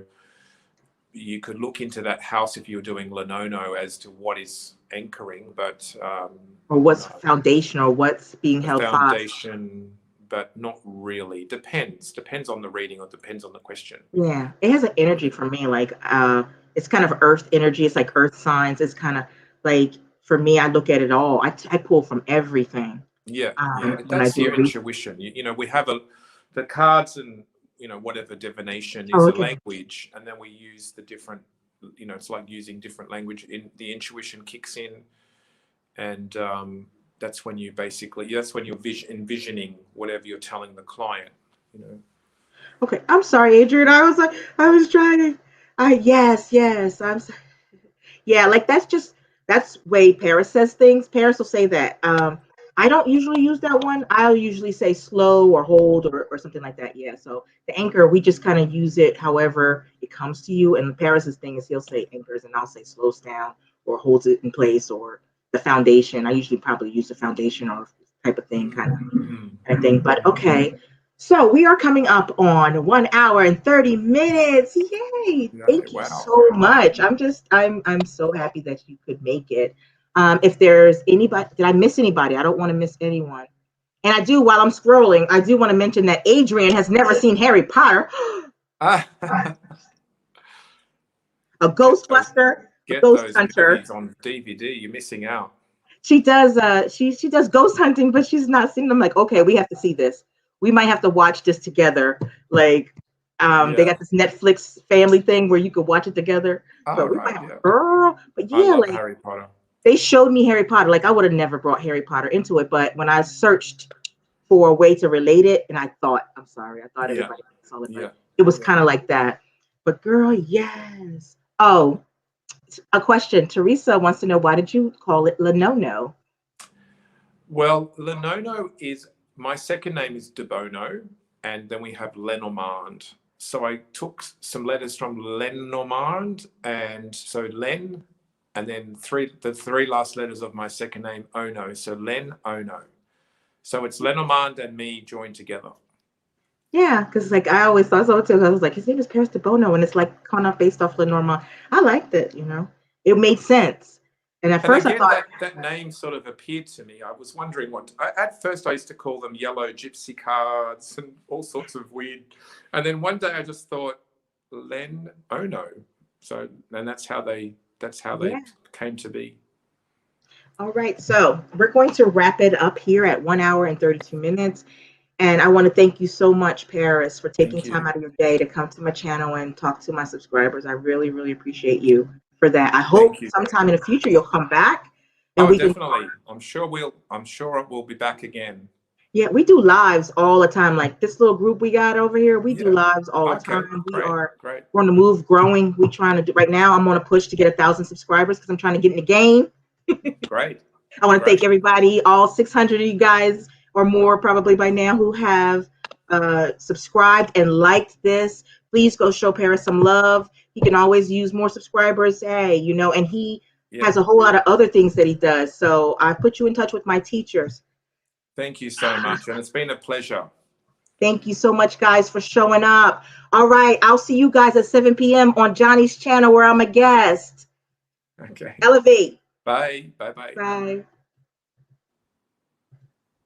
you could look into that house if you're doing Lenono as to what is anchoring, but or what's foundational, what's being the held fast. foundation, but not really. Depends on the reading, or depends on the question. Yeah, it has an energy for me, like it's kind of earth energy. It's like earth signs. It's kind of like, for me, I look at it all. I pull from everything. Yeah, When I that's do your intuition. We have the cards, and whatever divination is Oh, a okay. language, and then we use the different. It's like using different language. In the intuition kicks in, and that's when you're envisioning whatever you're telling the client. Okay, I'm sorry, Adrian. I was trying to. Yes. Yeah, like that's way Paris says things. Paris will say that. I don't usually use that one. I'll usually say slow or hold or something like that. Yeah. So the anchor, we just kind of use it however it comes to you. And Paris's thing is he'll say anchors and I'll say slows down or holds it in place, or the foundation. I usually probably use the foundation or type of thing, kind of thing. But okay. So we are coming up on 1 hour and 30 minutes. Yay! Thank you Wow. so much. I'm so happy that you could make it. If there's anybody, did I miss anybody? I don't want to miss anyone. And I do, while I'm scrolling, I do want to mention that Adrian has never seen Harry Potter. A Ghostbuster, a Get ghost those hunter. movies on DVD. You're missing out. She does she does ghost hunting, but she's not seen them. Like, okay, we have to see this. We might have to watch this together. Like, they got this Netflix family thing where you could watch it together. So we might have girl. But I yeah, love like Harry Potter. they showed me Harry Potter. Like I would have never brought Harry Potter into it, but when I searched for a way to relate it, and I thought everybody saw it, but it was kind of like that. But girl, yes. Oh, a question. Teresa wants to know, why did you call it Lenono? Well, Lenono is, my second name is Debono, and then we have Lenormand. So I took some letters from Lenormand, and so Len, and then the three last letters of my second name, Ono. So Len Ono. So it's Lenormand and me joined together. Yeah, because like I always thought so too. I was like, his name is Paris Debono, and it's like kind of based off Lenormand. I liked it, it made sense. And at first again, I thought that name sort of appeared to me. I was wondering at first I used to call them yellow gypsy cards and all sorts of weird. And then one day I just thought Len Ono. So, and that's how they came to be. All right, so we're going to wrap it up here at 1 hour and 32 minutes. And I want to thank you so much, Paris, for taking time out of your day to come to my channel and talk to my subscribers. I really, really appreciate you for that. I hope sometime in the future you'll come back. And definitely. I'm sure it will be back again. Yeah, we do lives all the time. Like this little group we got over here, we do lives all the time. We're on the move, growing. We're trying to do right now. I'm on a push to get 1,000 subscribers because I'm trying to get in the game. Great. I want to thank everybody, all 600 of you guys or more probably by now, who have subscribed and liked this. Please go show Paris some love. He can always use more subscribers. Hey, and he has a whole lot of other things that he does. So I put you in touch with my teachers. Thank you so much. And it's been a pleasure. Thank you so much, guys, for showing up. All right. I'll see you guys at 7 p.m. on Johnny's channel where I'm a guest. Okay. Elevate. Bye. Bye-bye. Bye.